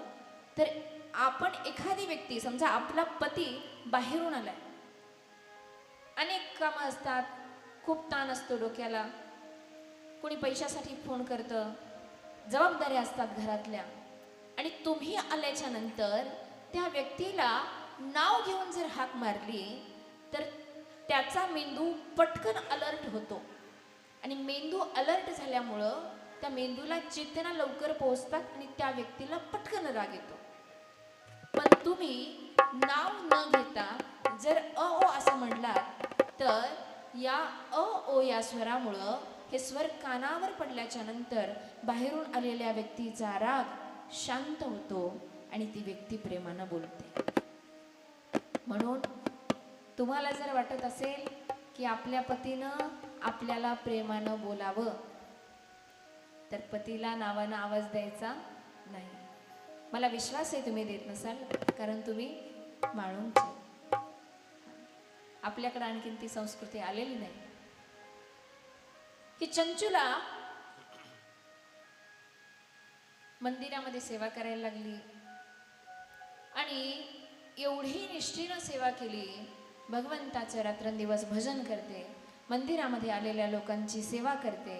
Speaker 3: तर आपण एखादी व्यक्ती, समजा आपला पती बाहेरून आलाय, अनेक कामं असतात, खूप ताण असतो डोक्याला, कोणी पैशासाठी फोन करतं, जबाबदाऱ्या असतात घरातल्या, आणि तुम्ही आल्याच्या नंतर त्या व्यक्तीला नाव घेऊन जर हाक मारली तर त्याचा मेंदू पटकन अलर्ट होतो. आणि मेंदू अलर्ट झाल्यामुळं त्या मेंदूला चेतना लवकर पोहोचतात आणि त्या व्यक्तीला पटकन राग येतो. पण तुम्ही नाव न घेता जर अ ओ असं म्हणलात तर या अ ओ या स्वरामुळं हे स्वर कानावर पडल्याच्या नंतर बाहेरून आलेल्या व्यक्तीचा राग शांत होतो आणि ती व्यक्ती प्रेमानं बोलते. म्हणून तुम्हाला जर वाटत असेल की आपल्या पतीनं आपल्याला प्रेमानं बोलावं, तर पतीला नावानं आवाज द्यायचा नाही. मला विश्वास आहे तुम्ही देत नसाल, कारण तुम्ही माळूंचे. आपल्याकडे आणखीन ती संस्कृती आलेली नाही. की चंचुला मंदिरामध्ये सेवा करायला लागली आणि एवढी निष्ठेनं सेवा केली. भगवंताचं रात्रंदिवस भजन करते, मंदिरामध्ये आलेल्या लोकांची सेवा करते,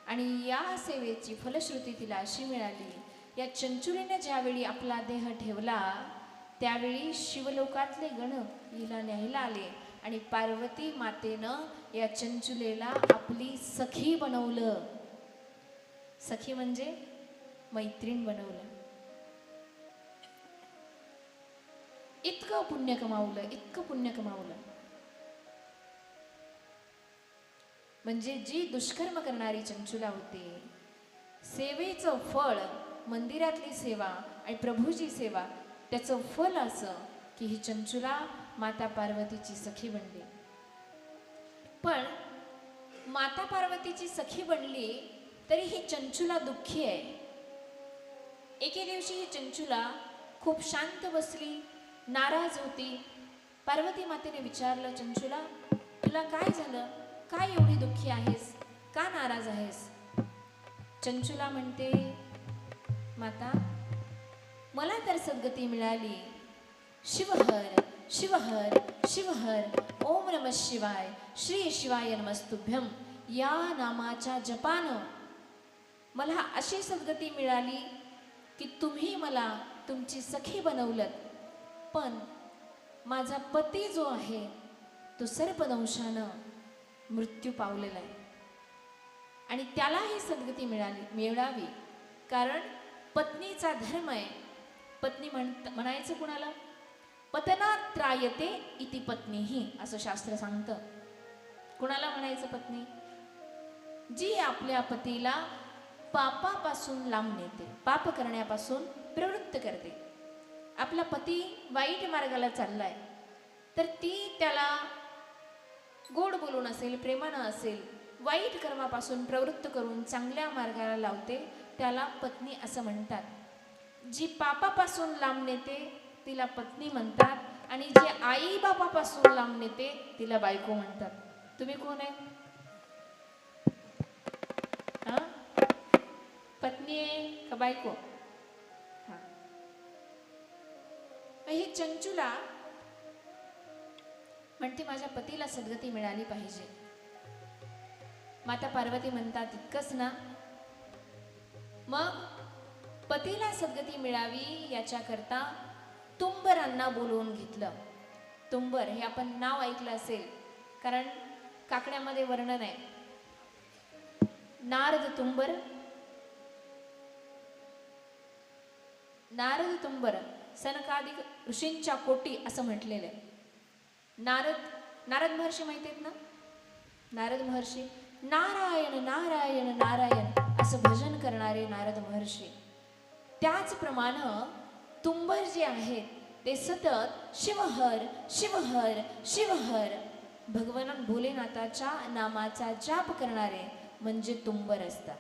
Speaker 3: आणि या सेवेची फलश्रुती तिला अशी मिळाली. या चंचुलीने ज्यावेळी आपला देह ठेवला त्यावेळी शिवलोकातले गण हिला न्यायला आले आणि पार्वती मातेनं या चंचुलेला आपली सखी बनवलं. सखी म्हणजे मैत्रीण बनवलं. इतकं पुण्य कमावलं, इतकं पुण्य कमावलं. म्हणजे जी दुष्कर्म करणारी चंचुला होती, सेवेचं फळ, मंदिरातली सेवा आणि प्रभूची सेवा, त्याचं फल असं की ही चंचुला माता पार्वतीची सखी बनली. पण माता पार्वतीची सखी बनली तरी ही चंचुला दुःखी आहे. एके दिवशी ही चंचुला खूप शांत बसली, नाराज होती. पार्वती मातेने विचारलं, चंचुला तुला काय झालं, काय एवढी दुःखी आहेस, का नाराज आहेस? चंचुला म्हणते, माता मला तर सद्गती मिळाली. शिवहर शिवहर शिवहर, ओम नमः शिवाय, श्री शिवाय नमस्तुभ्यम या नामाच्या जपानं मला अशी सद्गती मिळाली की तुम्ही मला तुमची सखी बनवलं. पण माझा पती जो आहे तो सर्पदंशानं मृत्यू पावलेला आहे आणि त्याला ही सद्गती मिळावी, कारण पत्नीचा धर्म आहे. पत्नी म्हणायचं कुणाला? पतनात त्रायते इति पत्नीही, असं शास्त्र सांगतं. कुणाला म्हणायचं पत्नी? जी आपल्या पतीला पापापासून लांब नेते, पाप करण्यापासून प्रवृत्त करते. आपला पती वाईट मार्गाला चाललाय तर ती त्याला गोड बोलून असेल, प्रेमानं असेल, वाईट कर्मापासून प्रवृत्त करून चांगल्या मार्गाला लावते, त्याला पत्नी असं म्हणतात. जी पापापासून लांब नेते तिला पत्नी म्हणतात आणि जे आई बापापासून लांब नेते तिला बायको म्हणतात. तुम्ही कोण आहे? हा? पत्नी आहे का बायको? हा. ही चंचुला म्हणते माझ्या पतीला सद्गती मिळाली पाहिजे. माता पार्वती म्हणतात इतकंच ना, मग पतीला सद्गती मिळावी याच्याकरता तुंबरांना बोलवून घेतलं. तुंबर हे आपण नाव ऐकलं असेल, कारण काकड्यामध्ये वर्णन आहे. नारद तुंबर, नारद तुंबर सनकादिक ऋषींच्या कोटी असं म्हटलेलं आहे. नारद महर्षी माहिती आहेत ना? नारद महर्षी नारायण नारायण नारायण असं भजन करणारे नारद महर्षी. त्याचप्रमाणे तुंबर जे आहेत ते सतत शिवहर शिवहर शिवहर भगवान भोलेनाथाच्या नामाचा जाप करणारे म्हणजे तुंबर असतात.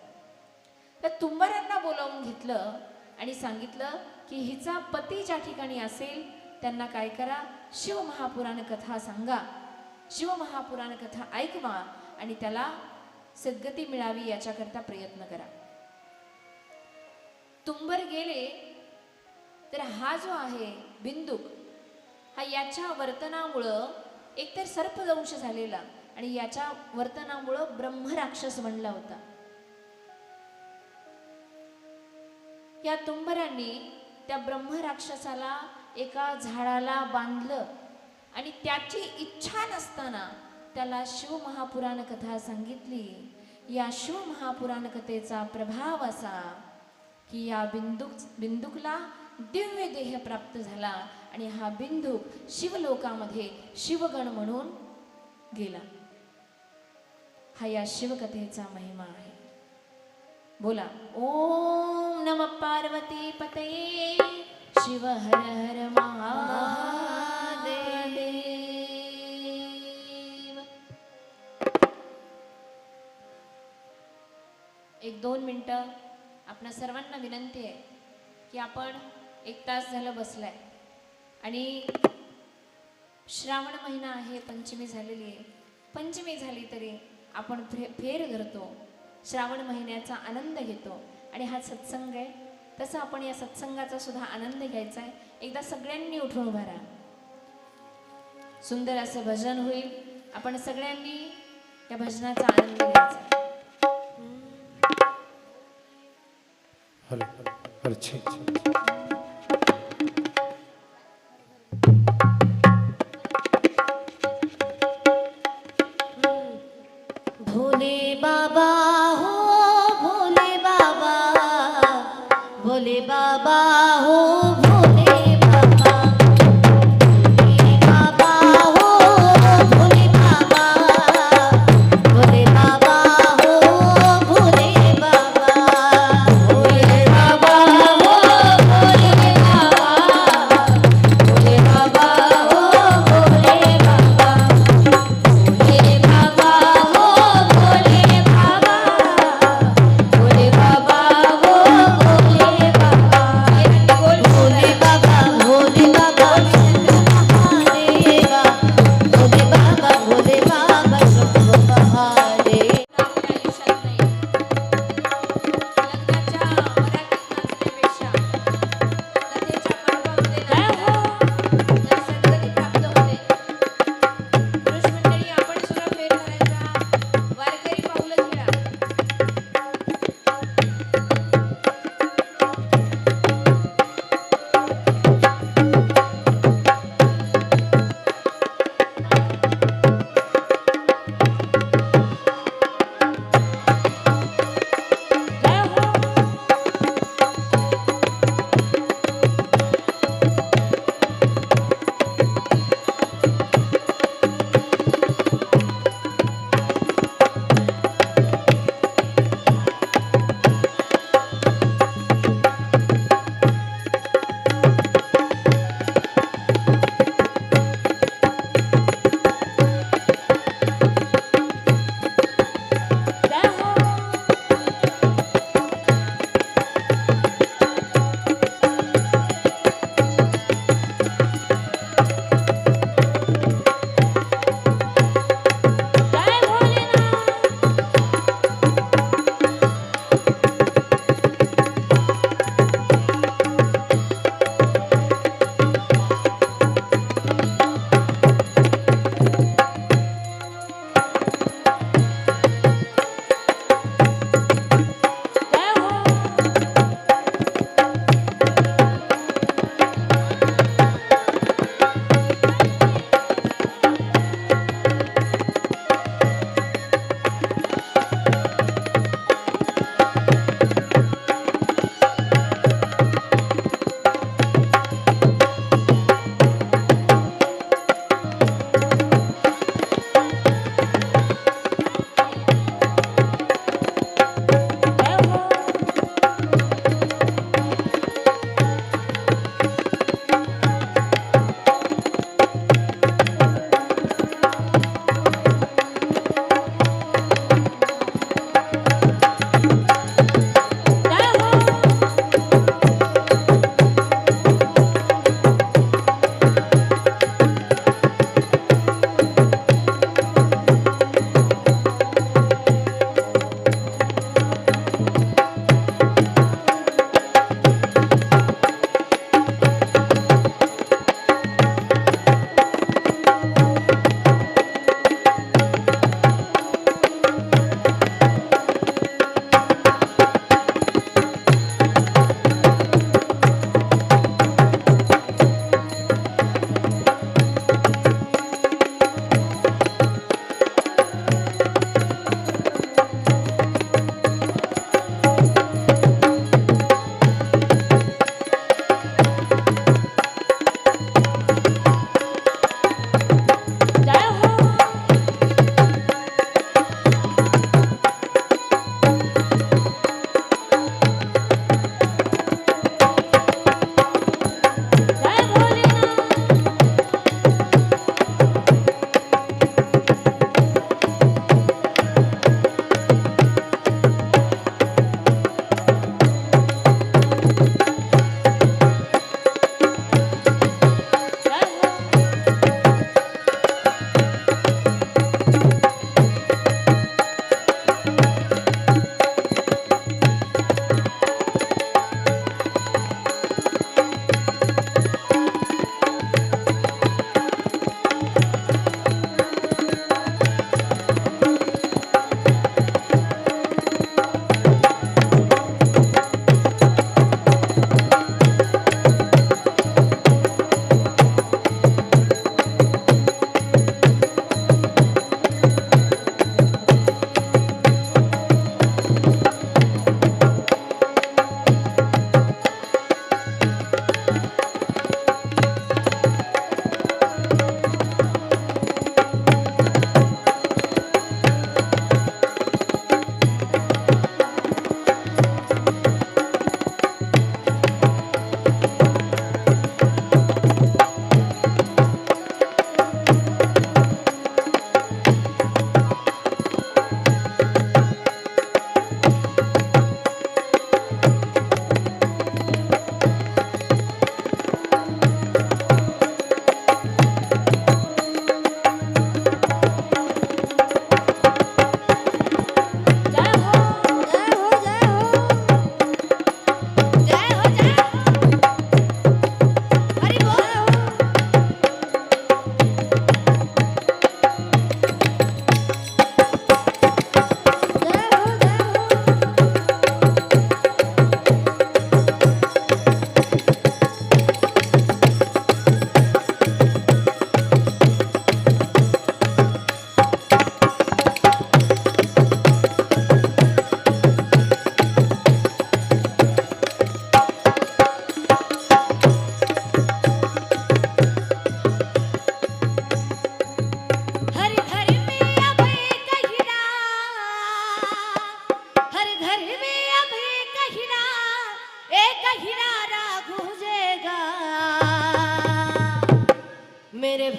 Speaker 3: तर तुंबरांना बोलावून घेतलं आणि सांगितलं की हिचा पती ज्या ठिकाणी असेल त्यांना काय करा, शिवमहापुराण कथा सांगा, शिवमहापुराण कथा ऐकवा आणि त्याला सद्गती मिळावी याच्याकरता प्रयत्न करा. तुंबर गेले तर हा जो आहे बिंदुक, हा याच्या वर्तनामुळं एकतर सर्पदंश झालेला आणि याच्या वर्तनामुळं ब्रह्मराक्षस बनला होता. या तुंबरांनी त्या ब्रह्मराक्षसाला एका झाडाला बांधलं आणि त्याची इच्छा नसताना त्याला शिवमहापुराण कथा सांगितली. या शिवमहापुराण कथेचा प्रभाव असा की या बिंदुकला दिव्य देह प्राप्त झाला आणि हा बिंदुक शिवलोकामध्ये शिवगण म्हणून गेला. हा या शिवकथेचा महिमा आहे. बोला ओम नमः पार्वती पतये शिव हर हर महादेव. एक 2 मिनिटं आपणा सर्वांना विनंती आहे की आपण 1 तास झालं बसलाय आणि श्रावण महिना आहे, पंचमी झालेली आहे. पंचमी झाली तरी आपण फेर धरतो, श्रावण महिन्याचा आनंद घेतो आणि हा सत्संग आहे. तसं आपण या सत्संगाचा सुद्धा आनंद घ्यायचा आहे. एकदा सगळ्यांनी उठून उभा राहा. सुंदर असं भजन होईल, आपण सगळ्यांनी या भजनाचा आनंद घ्यायचा.
Speaker 2: हॅलो हॅलो छे
Speaker 1: भोले बाबा हो भोले बाबा, भोले बाबा हो भोले बाबा, भोले बाबा हो भोले बाबा, भोले बाबा हो भोले बाबा, भोले बाबा हो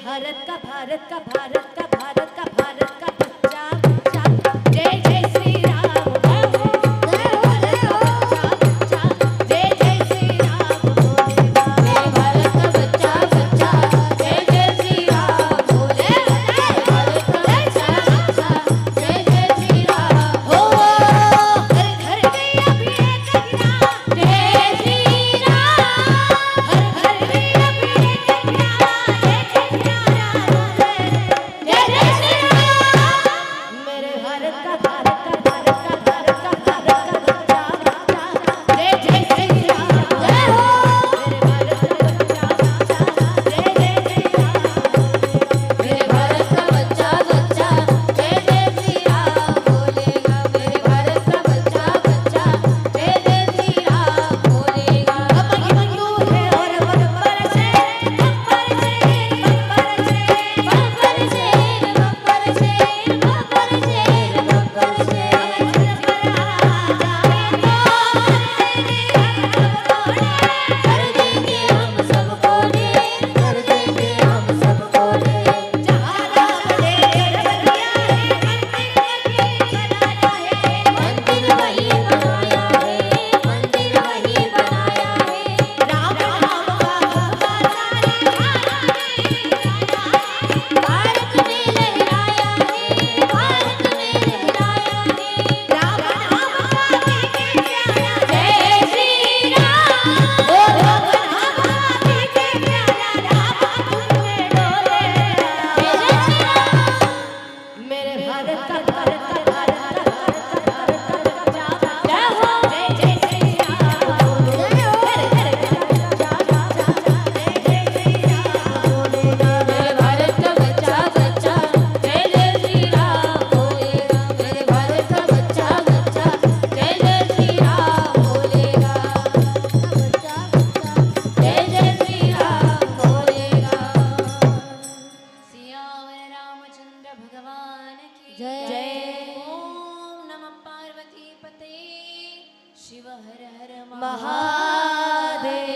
Speaker 1: भारत का भारत का भारत का भारत का भारत का बच्चा बच्चा जय जय श्री राम जय भारत का बच्चा बच्चा जय जय श्री राम बोलेगा जय भारत का बच्चा बच्चा जय जय श्री राम बोलेगा जय भारत का बच्चा बच्चा जय जय श्री राम हो घर घर में अभी एक कन्या जय श्री राम घर घर में अभी एक कन्या एक प्यारा जय जय श्री राम मेरे भारत का भारत का भारत का भारत का भारत का बच्चा बच्चा जय जय श्री राम जय हो मेरे भारत का बच्चा बच्चा जय जय श्री राम मेरे भारत का बच्चा बच्चा जय जय श्री राम बोलेगा मेरे भारत का बच्चा बच्चा जय जय श्री राम बोलेगा मंगू है और बम्पर से बम्पर से बम्पर से बम्पर से बम्पर से बम्पर से कर देंगे हम सबको ढेर कर देंगे हम सबको ढेर जहाँ राम ढेर बनिया है मंदिर वही बनाया है मंदिर वही बनाया है राम नाम का भगवान भारत में लहराया है भारत में लहराया है राम नाम का देखे प्यारा जय श्री राम ओ राम नाम का देखे प्यारा राम तुम में डोले जय जय श्री राम मेरे भारत का भारत का भारत का भारत का बच्चा हो जय जय श्री राम जय हो मेरे भारत का बच्चा जय जय श्री राम बोलेगा मेरे भारत का बच्चा बच्चा जय जय श्री राम बोलेगा मेरे भारत का बच्चा बच्चा जय जय श्री राम बोलेगा बच्चा बच्चा जय जय श्री राम बोलेगा सियावर रामचंद्र भगवान की जय ओम नमः पार्वती पते शिव हर हर महादेव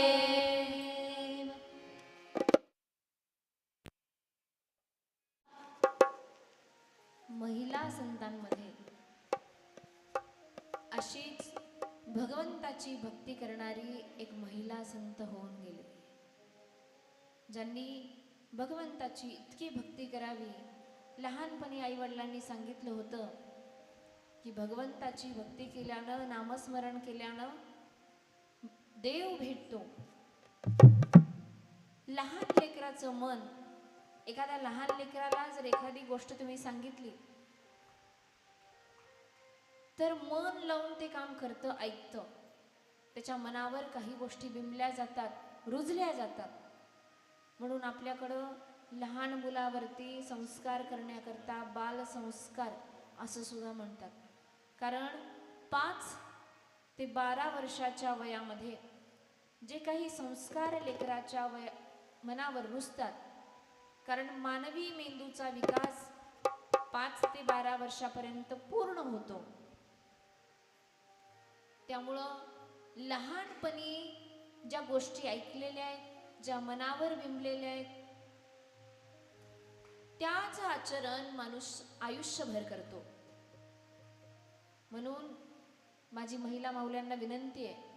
Speaker 3: महिला संतांमध्ये अशीच भगवंताची भक्ती करणारी एक महिला संत होऊन गेली ज्यांनी भगवंताची इतकी भक्ती करावी लहानपणी आईवडिलांनी सांगितलं होतं की भगवंताची भक्ती केल्यानं नामस्मरण केल्यानं देव भेटतो लहान लेकराचं मन एखाद्या लहान लेकराला जर एखादी गोष्ट तुम्ही सांगितली तर मन लावून ते काम करतं ऐकतं त्याच्या मनावर काही गोष्टी बिंबल्या जातात रुजल्या जातात म्हणून आपल्याकडं लहान मुलावरती संस्कार करण्याकरता बालसंस्कार असं सुद्धा म्हणतात कारण 5 ते 12 वर्षाच्या वयामध्ये जे काही संस्कार लेकराच्या मनावर रुजतात कारण मानवी मेंदूचा विकास 5 ते 12 वर्षापर्यंत पूर्ण होतो त्यामुळं लहानपणी ज्या गोष्टी ऐकलेल्या आहेत ज्या मनावर बिंबलेल्या आहेत त्याच आचरण माणूस आयुष्यभर करतो म्हणून माझी महिला माऊल्यांना विनंती आहे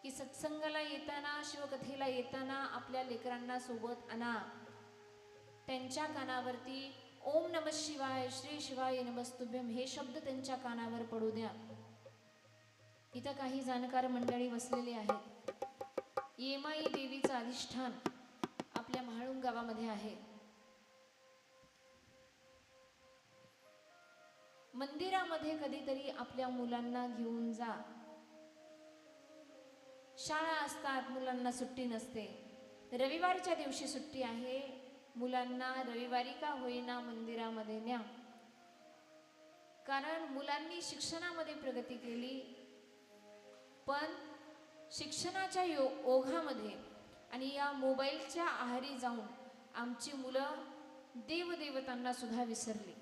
Speaker 3: की सत्संगाला येताना शिवकथेला येताना आपल्या लेकरांना सोबत आणा त्यांच्या कानावरती ओम नमः शिवाय श्री शिवाय नमस्तुभ्यम हे शब्द त्यांच्या कानावर पडू द्या इथं काही जाणकार मंडळी बसलेली आहेत येमाई देवीचं अधिष्ठान आपल्या म्हाळुंग गावामध्ये आहे मंदिरामध्ये कधीतरी आपल्या मुलांना घेऊन जा शाळा असतात मुलांना सुट्टी नसते रविवारच्या दिवशी सुट्टी आहे मुलांना रविवारी का होईना मंदिरामध्ये न्या कारण मुलांनी शिक्षणामध्ये प्रगती केली पण शिक्षणाच्या ओघामध्ये आणि या मोबाईलच्या आहारी जाऊन आमची मुलं देवदेवतांना सुद्धा विसरली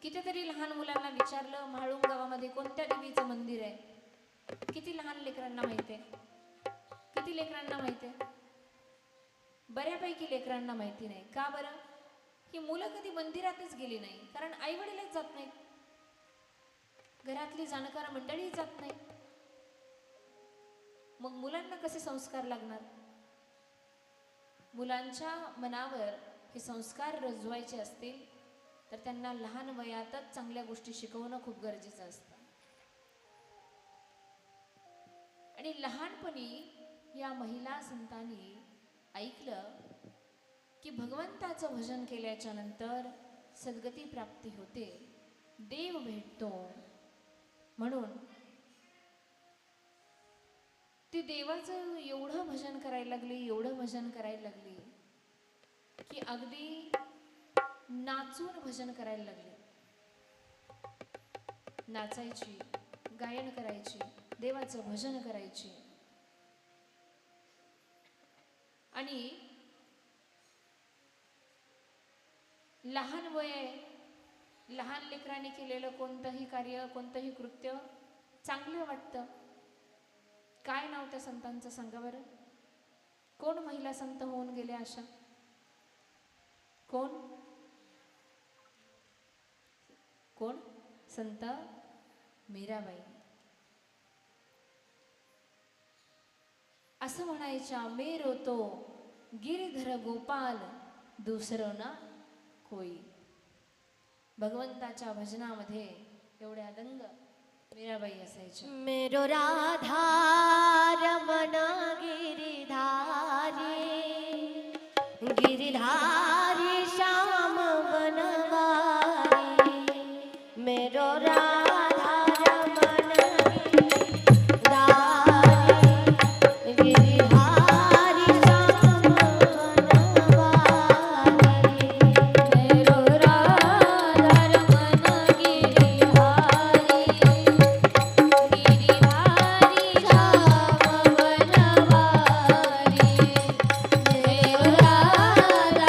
Speaker 3: कितीतरी लहान मुलांना विचारलं म्हाळुंग गावामध्ये कोणत्या देवीचं मंदिर आहे किती लहान लेकरांना माहिती आहे किती लेकरांना माहिती आहे बऱ्यापैकी लेकरांना माहिती नाही. का बरं? ही मुलं कधी मंदिरातच गेली नाही, कारण आई वडीलच जात नाहीत, घरातली जाणकार मंडळी जात नाही. मग मुलांना कसे संस्कार लागणार? मुलांच्या मनावर हे संस्कार रुजवायचे असतील तर त्यांना लहान वयातच चांगल्या गोष्टी शिकवणं खूप गरजेचं असतं. आणि लहानपणी या महिला संतांनी ऐकलं की भगवंताचं भजन केल्याच्या नंतर सद्गती प्राप्ती होते, देव भेटतो. म्हणून ती देवाचं एवढं भजन करायला लागली, एवढं भजन करायला लागली की अगदी नाचून भजन करायला लागली. नाचायची, गायन करायची, देवाचं भजन करायची. आणि लहान वय, लहान लेकरांनी केलेलं कोणतंही कार्य, कोणतंही कृत्य चांगलं वाटतं. काय नाव त्या संतांचं सांगा बरं? कोण महिला संत होऊन गेल्या अशा? कोण कोण? संत मीराबाई. असं म्हणायच्या, मेरो तो गिरिधर गोपाल दुसरं ना कोई. भगवंताच्या भजनामध्ये एवढ्या दंग मीराबाई असायच्या.
Speaker 1: मेरो राधा रमण गिरिधारी, गिरिधारी श्याम बनवारी. मेरो राधा रमण गिरिधारी, गिरिधारी श्याम बनवारी. मेरो राधा रमण गिरिधारी, गिरिधारी श्याम बनवारी. मेरो राधा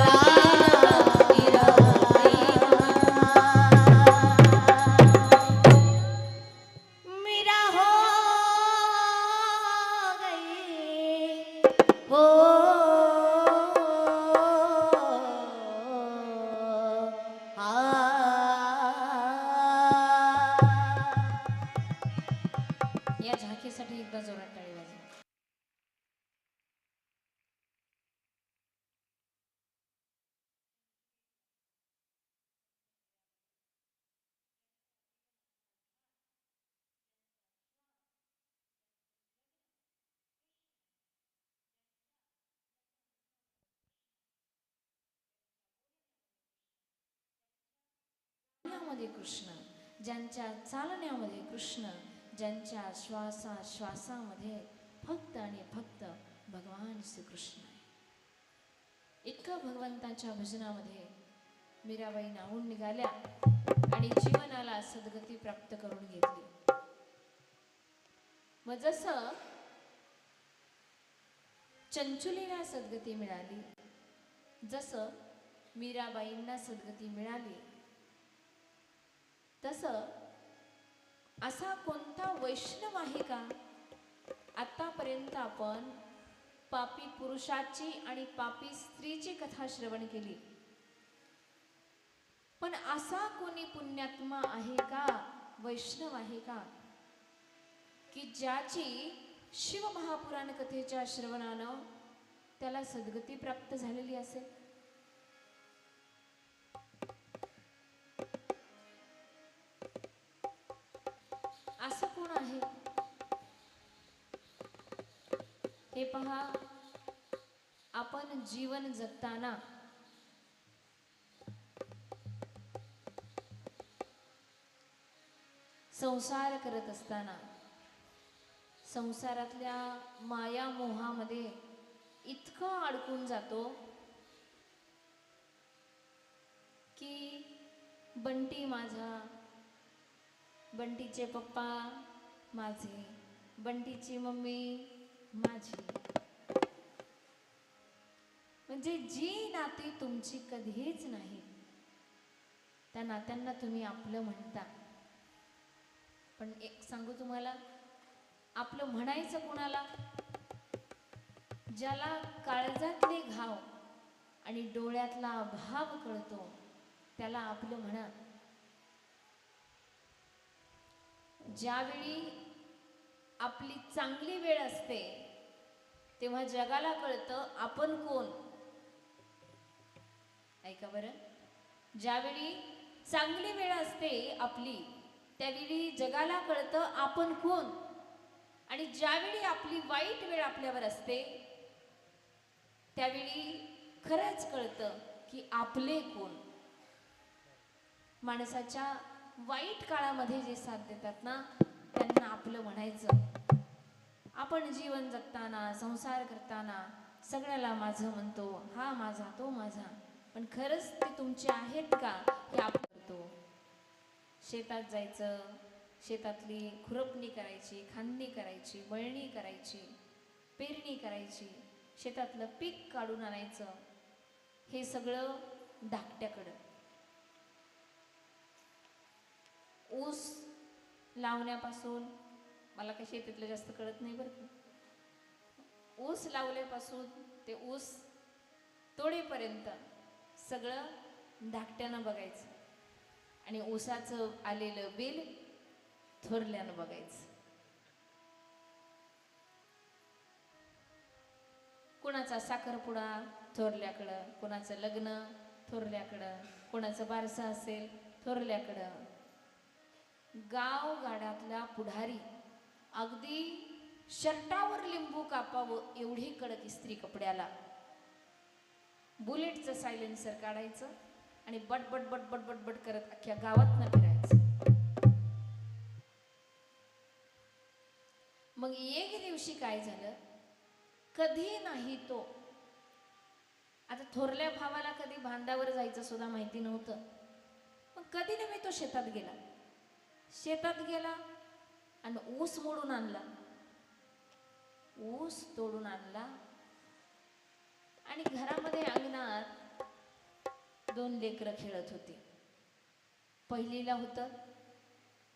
Speaker 1: मीरा हो गई हो
Speaker 3: या झाकीसाठी एकदा जोरात टाळी वाजवा. मध्ये कृष्ण, ज्यांच्या चालण्यामध्ये कृष्ण, ज्यांच्या श्वासामध्ये फक्त आणि फक्त भगवान श्रीकृष्ण आहे. इतकं भगवंताच्या भजनामध्ये मीराबाई नाहून निघाल्या आणि जीवनाला सद्गती प्राप्त करून घेतली. मग जसं चंचुलीला सद्गती मिळाली, जसं मीराबाईंना सद्गती मिळाली, तसं असा कोणता वैष्णव आहे का? आतापर्यंत आपण पापी पुरुषाची आणि पापी स्त्रीची कथा श्रवण केली, पण असा कोणी पुण्यात्मा आहे का, वैष्णव आहे का, की ज्याची शिव महापुराण कथेच्या श्रवणानं त्याला सद्गती प्राप्त झालेली असेल? असं कोण आहे? हे पहा, आपण जीवन जगताना संसार करत असताना संसारातल्या माया मोहामध्ये इतकं अडकून जातो की बंटी माझा, बंटीचे पप्पा माझे, बंटीची मम्मी माझी, म्हणजे जी नाती तुमची कधीच नाही त्या नात्यांना तुम्ही आपलं म्हणता. पण एक सांगू तुम्हाला, आपलं म्हणायचं कुणाला? ज्याला काळजातले घाव आणि डोळ्यातला भाव कळतो त्याला आपलं म्हणा. ज्यावेळी आपली चांगली वेळ असते तेव्हा जगाला कळतं आपण कोण. ऐका बरं, ज्यावेळी चांगली वेळ असते आपली त्यावेळी जगाला कळतं आपण कोण, आणि ज्यावेळी आपली वाईट वेळ आपल्यावर असते त्यावेळी खरंच कळतं की आपले कोण. माणसाच्या वाईट काळामध्ये जे साथ देतात ना त्यांना आपलं म्हणायचं. आपण जीवन जगताना संसार करताना सगळ्याला माझं म्हणतो, हा माझा तो माझा, पण खरंच ते तुमचे आहेत का हे आपण करतो. शेतात जायचं, शेतातली खुरपणी करायची, खांदणी करायची, मळणी करायची, पेरणी करायची, शेतातलं पीक काढून आणायचं, हे सगळं धाकट्याकडं. ऊस लावण्यापासून, मला काही शेतीतलं जास्त कळत नाही बरं का, ऊस लावल्यापासून ते ऊस तोडेपर्यंत सगळं धाकट्यानं बघायचं, आणि ऊसाचं आलेलं बिल थोरल्यानं बघायचं. कुणाचा साखरपुडा थोरल्याकडं, कुणाचं लग्न थोरल्याकडं, कुणाचं बारसं असेल थोरल्याकडं. गावगाड्यातला पुढारी अगदी शर्टावर लिंबू कापावं एवढी कडक इस्त्री कपड्याला, बुलेटचं सायलेन्सर काढायचं आणि बटबट बटबट बटबट करत अख्ख्या गावातनं फिरायचं. मग एक दिवशी काय झालं, कधी नाही तो, आता थोरल्या भावाला कधी बांधावर जायचं सुद्धा माहिती नव्हतं, पण कधी नव्हे तो शेतात गेला. शेतात गेला आणि ऊस मोडून आणला, ऊस तोडून आणला, आणि घरामध्ये अंगणात दोन लेकरं खेळत होती. पहिलीला होतं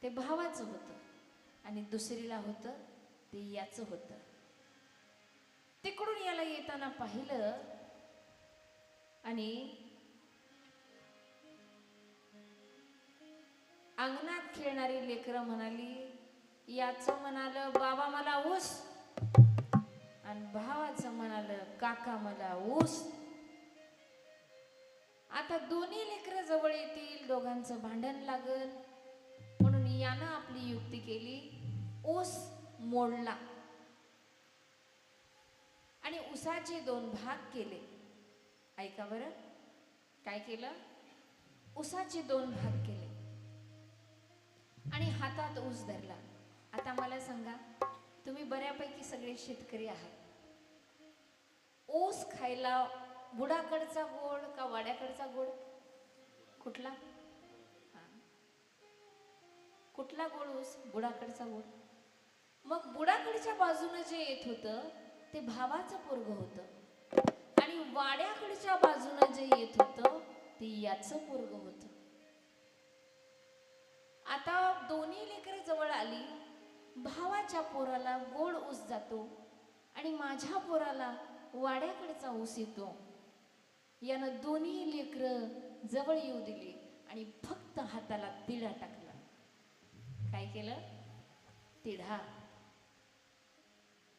Speaker 3: ते भावाचं होतं आणि दुसरीला होतं ते याचं होतं. तिकडून याला येताना पाहिलं आणि अंगणात खेळणारी लेकरं म्हणाली, याचं म्हणालं बाबा मला ऊस, आणि भावाचं म्हणालं काका मला ऊस. आता दोन्ही लेकरं जवळ येतील, दोघांचं भांडण लागल, म्हणून यानं आपली युक्ती केली, ऊस मोडला आणि ऊसाचे दोन भाग केले. ऐका बरं काय केलं, ऊसाचे दोन भाग केले आणि हातात ऊस धरला. आता मला सांगा, तुम्ही बऱ्यापैकी सगळे शेतकरी आहात, ऊस खायला बुडाकडचा गोड का वाड्याकडचा गोड? कुठला? कुठला गोड ऊस? बुडाकडचा गोड. मग बुडाकडच्या बाजूने जे येत होतं ते भावाचं पोरग होतं, आणि वाड्याकडच्या बाजूने जे येत होतं ती याचं पोरग होत. आता दोन्ही लेकरं जवळ आली. भावाच्या पोराला गोड ऊस जातो आणि माझ्या पोराला वाड्याकडचा ऊस येतो. यानं दोन्ही लेकरं जवळ येऊ दिली आणि फक्त हाताला तिढा टाकला. काय केलं? तिढा.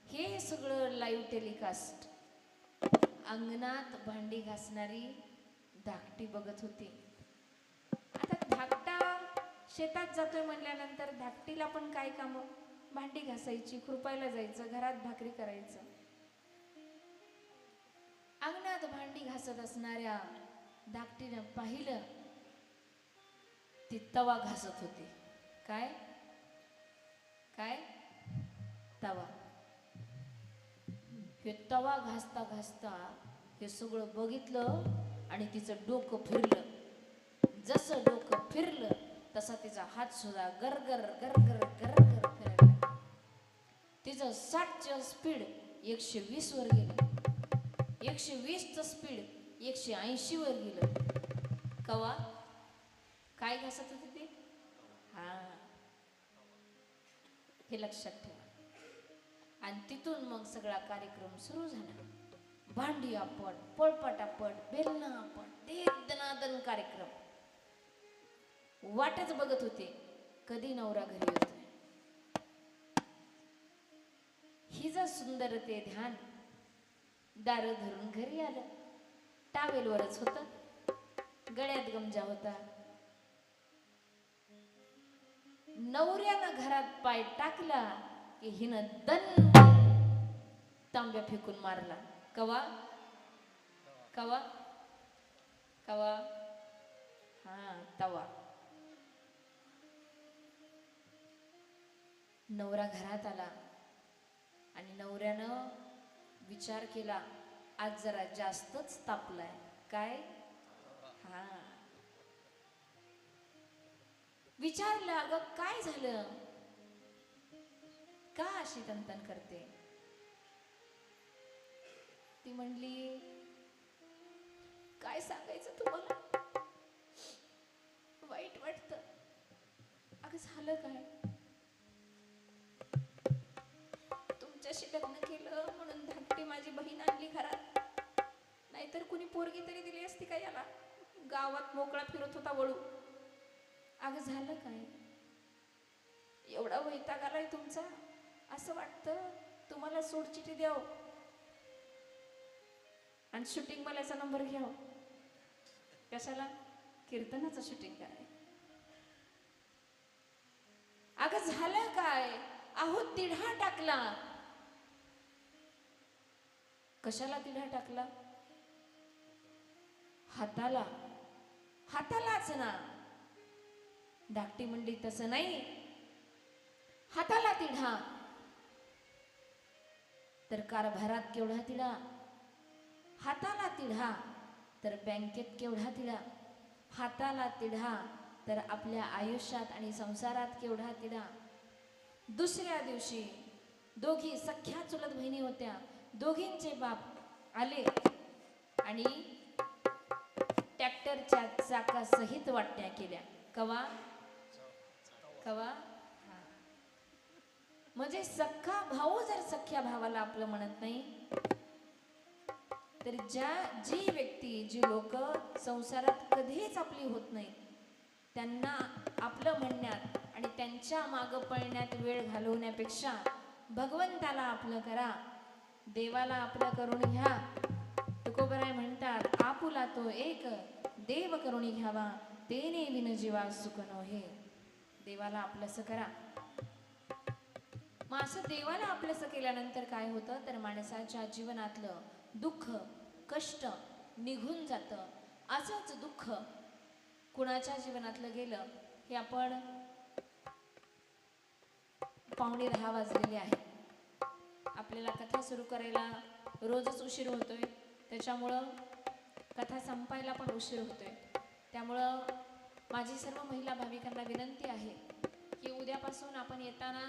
Speaker 3: हे सगळं लाईव्ह टेलिकास्ट अंगणात भांडी घासणारी धाकटी बघत होती. आता धाकटा शेतात जातोय म्हणल्यानंतर धाकटीला पण काय काम? भांडी घासायची, खुरपायला जायचं, घरात भाकरी करायचं. अंगणात भांडी घासत असणाऱ्या धाकटीनं पाहिलं ती तवा घासत होती. काय काय? तवा. हे तवा घासता घासता हे सगळं बघितलं आणि तिचं डोकं फिरलं. जसं डोकं फिरलं तसा तिचा हात सुद्धा गरगर गरगर गरगर फिरायला. तिचं 60चं स्पीड 120 वर गेलं. 120चं स्पीड 180 वर गेलं. कवा? काय घासत होती ती? हा, हे लक्षात ठेवा. आणि तिथून मग सगळा कार्यक्रम सुरू झाला. भांडी आपट, पळपटापट, बेलना आपट, ते दनादन कार्यक्रम. वाटच बघत होते कधी नवरा घरी येतोय. हिचं सुंदर ते ध्यान. दार धरून घरी आलं. टावेलवरच होतं, गळ्यात गमजा होता. नवऱ्यानं घरात पाय टाकला की हिनं दन तांब्या फेकून मारला. कवा कवा कवा? हा, तवा. नवरा घरात आला आणि नवऱ्यानं विचार केला आज जरा जास्तच तापलाय. काय? हा. विचारलं अगं काय झालं? का अशी तनतन करते? ती म्हणली काय सांगायचं तुम्हाला, वाईट वाटतं. अगं झालं काय? तुमच्याशी लग्न केलं म्हणून धाकटी माझी बहीण आणली घरात, नाहीतर कुणी पोरगी तरी दिली असती का याला? गावात मोकळा फिरत होता वळू. अगं झालं काय? एवढा वैताग आलाय तुमचा, असं वाटतं तुम्हाला सोडचिठी द्याव आणि शूटिंग वाल्याचा नंबर घ्याव. कशाला? कीर्तनाचं शूटिंग कराय. अगं झालं काय? अहो तिढा टाकला. कशाला तिढा टाकला? हाताला. हातालाच ना. धाकटी म्हणली तसं नाही, हाताला तिढा तर कारभारात केवढा तिढा, हाताला तिढा तर बँकेत केवढा तिढा, हाताला तिढा तर आपल्या आयुष्यात आणि संसारात केवढा तिढा. दुसऱ्या दिवशी दोघी सख्या चुलत बहिणी होत्या. दोघींचे बाप आले आणि ट्रॅक्टरच्या चाकासहित वाटण्या केल्या. कवा कवा? म्हणजे सख्खा भाऊ जर सख्या भावाला आपलं म्हणत नाही, तर जी व्यक्ती, जी लोक संसारात कधीच आपली होत नाही, त्यांना आपलं म्हणण्यात आणि त्यांच्या मागं पळण्यात वेळ घालवण्यापेक्षा भगवंताला आपलं करा, देवाला आपलं करून घ्या. तुकोबराय म्हणतात आपुला तो एक देव करुणी घ्यावा, तेने विन जीवा सुख नोहे. देवाला आपलंसं करा. मग असं देवाला आपलंसं केल्यानंतर काय होतं तर माणसाच्या जीवनातलं दुःख, कष्ट निघून जातं. असंच दुःख कुणाच्या जीवनातलं गेलं हे आपण 9:45 वाजलेले आहे. आपल्याला कथा सुरू करायला रोजच उशीर होतोय, त्याच्यामुळं कथा संपायला पण उशीर होतोय. त्यामुळं माझी सर्व महिला भाविकांना विनंती आहे की उद्यापासून आपण येताना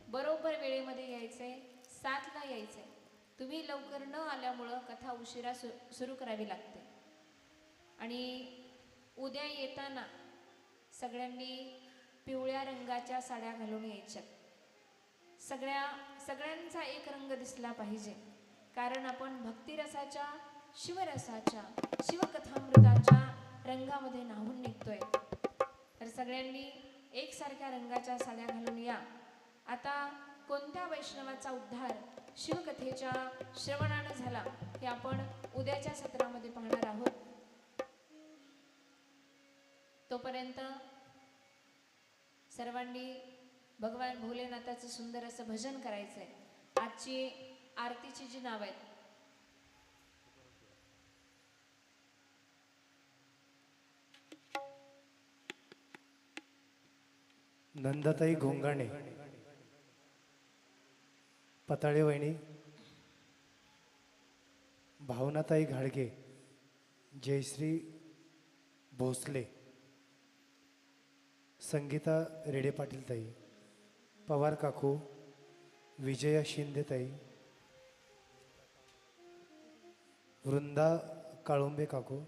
Speaker 3: बरोबर वेळेमध्ये यायचंय, 7ला यायचंय. तुम्ही लवकर न आल्यामुळं कथा उशिरा सुरू करावी लागते आणि उद्या येताना सगळ्यांनी पिवळ्या रंगाच्या साड्या घालून यायच्या. सगळ्यांचा एक रंग दिसला पाहिजे, कारण आपण भक्तिरसाच्या, शिवरसाच्या, शिवकथामृताच्या रंगामध्ये न्हावून निघतोय. तर सगळ्यांनी एकसारख्या रंगाच्या साड्या घालून या. आता कोणत्या वैष्णवाचा उद्धार शिवकथेच्या श्रवणानं झाला हे आपण उद्याच्या सत्रामध्ये पाहणार आहोत. तोपर्यंत सर्वांनी भगवान भोलेनाथाचं सुंदर असं भजन करायचंय. आजची आरतीची जी नाव आहेत,
Speaker 2: नंदाताई घोंगाणे, पताळे वहिनी, भावनाताई घाडगे, जयश्री भोसले, संगीता रेडे पाटील ताई, पवार काकू, विजया शिंदे ताई, वृंदा काळुंबे काकू,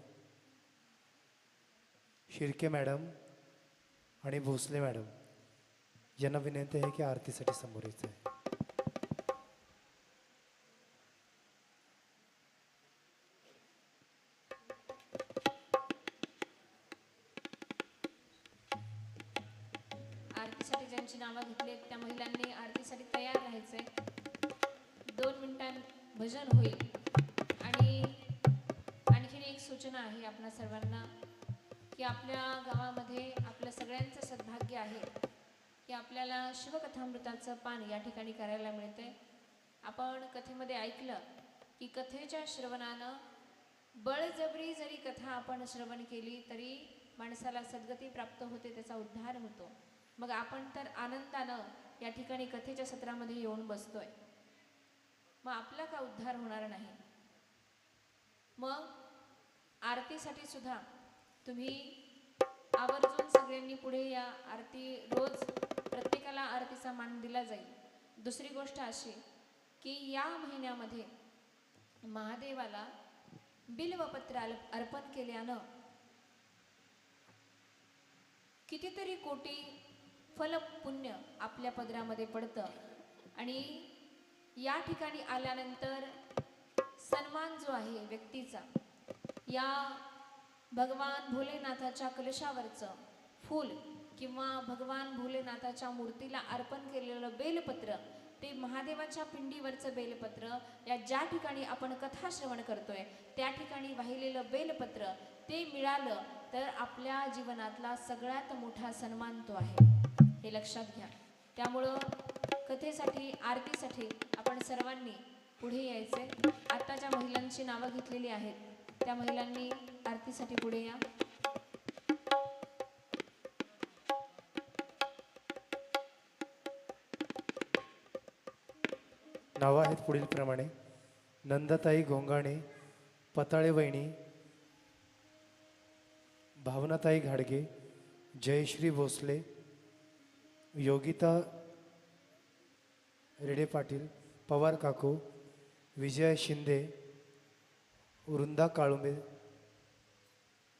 Speaker 2: शिर्के मॅडम आणि भोसले मॅडम यांना विनंती आहे की आरतीसाठी समोर यायचं आहे.
Speaker 3: आरतीसाठी ज्यांची नावं घेतली आहेत त्या महिलांनी आरतीसाठी तयार राहायचंय. 2 मिनिटां भजन होईल. आणि आणखीन एक सूचना आहे आपल्या सर्वांना की आपल्या गावामध्ये आपलं सगळ्यांचं सद्भाग्य आहे की आपल्याला शिवकथामृताचं पान या ठिकाणी करायला मिळते. आपण कथेमध्ये ऐकलं की कथेच्या श्रवणानं बळजबरी जरी कथा आपण श्रवण केली तरी माणसाला सद्गती प्राप्त होते, त्याचा उद्धार होतो. मग आपण तर आनंदानं या ठिकाणी कथेच्या सत्रामध्ये येऊन बसतोय, मग आपला का उद्धार होणार नाही? मग आरतीसाठी सुद्धा तुम्ही आवर्जून सगळ्यांनी पुढे या. आरती रोज प्रत्येकाला आरतीचा मान दिला जाईल. दुसरी गोष्ट अशी की या महिन्यामध्ये महादेवाला बिल्वपत्र अर्पण केल्यानं कितीतरी कोटी फल पुण्य आपल्या पदरामध्ये पडतं. आणि या ठिकाणी आल्यानंतर सन्मान जो आहे व्यक्तीचा, या भगवान भोलेनाथाच्या कलशावरचं फूल किंवा भगवान भोलेनाथाच्या मूर्तीला अर्पण केलेलं बेलपत्र, ते महादेवाच्या पिंडीवरचं बेलपत्र, या ज्या ठिकाणी आपण कथा श्रवण करतोय त्या ठिकाणी वाहिलेलं बेलपत्र ते मिळालं तर आपल्या जीवनातला सगळ्यात मोठा सन्मान तो आहे, हे लक्षात घ्या. त्यामुळं कथेसाठी, आरतीसाठी आपण सर्वांनी पुढे यायचे. आता ज्या महिलांची नावं घेतलेली आहेत त्या महिलांनी आरतीसाठी पुढे या.
Speaker 2: नावं आहेत पुढील प्रमाणे: नंदाताई घोंगाणे, पताळे वहिनी, भावनाताई घाडगे, जयश्री भोसले, योगिता रेडे पाटील, पवार काकू, विजया शिंदे, वृंदा काळुंबे,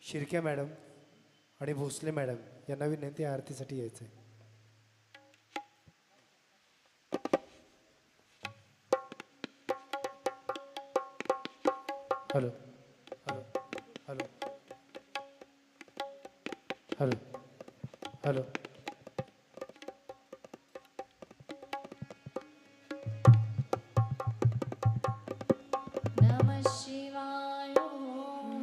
Speaker 2: शिर्के मॅडम आणि भोसले मॅडम यांना विनंती आहे आरतीसाठी यायचं आहे. Hello hello hello hello hello.
Speaker 3: नमः शिवाय,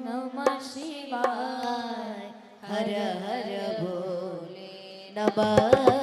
Speaker 1: नमः शिवाय, हर हर भोले नमः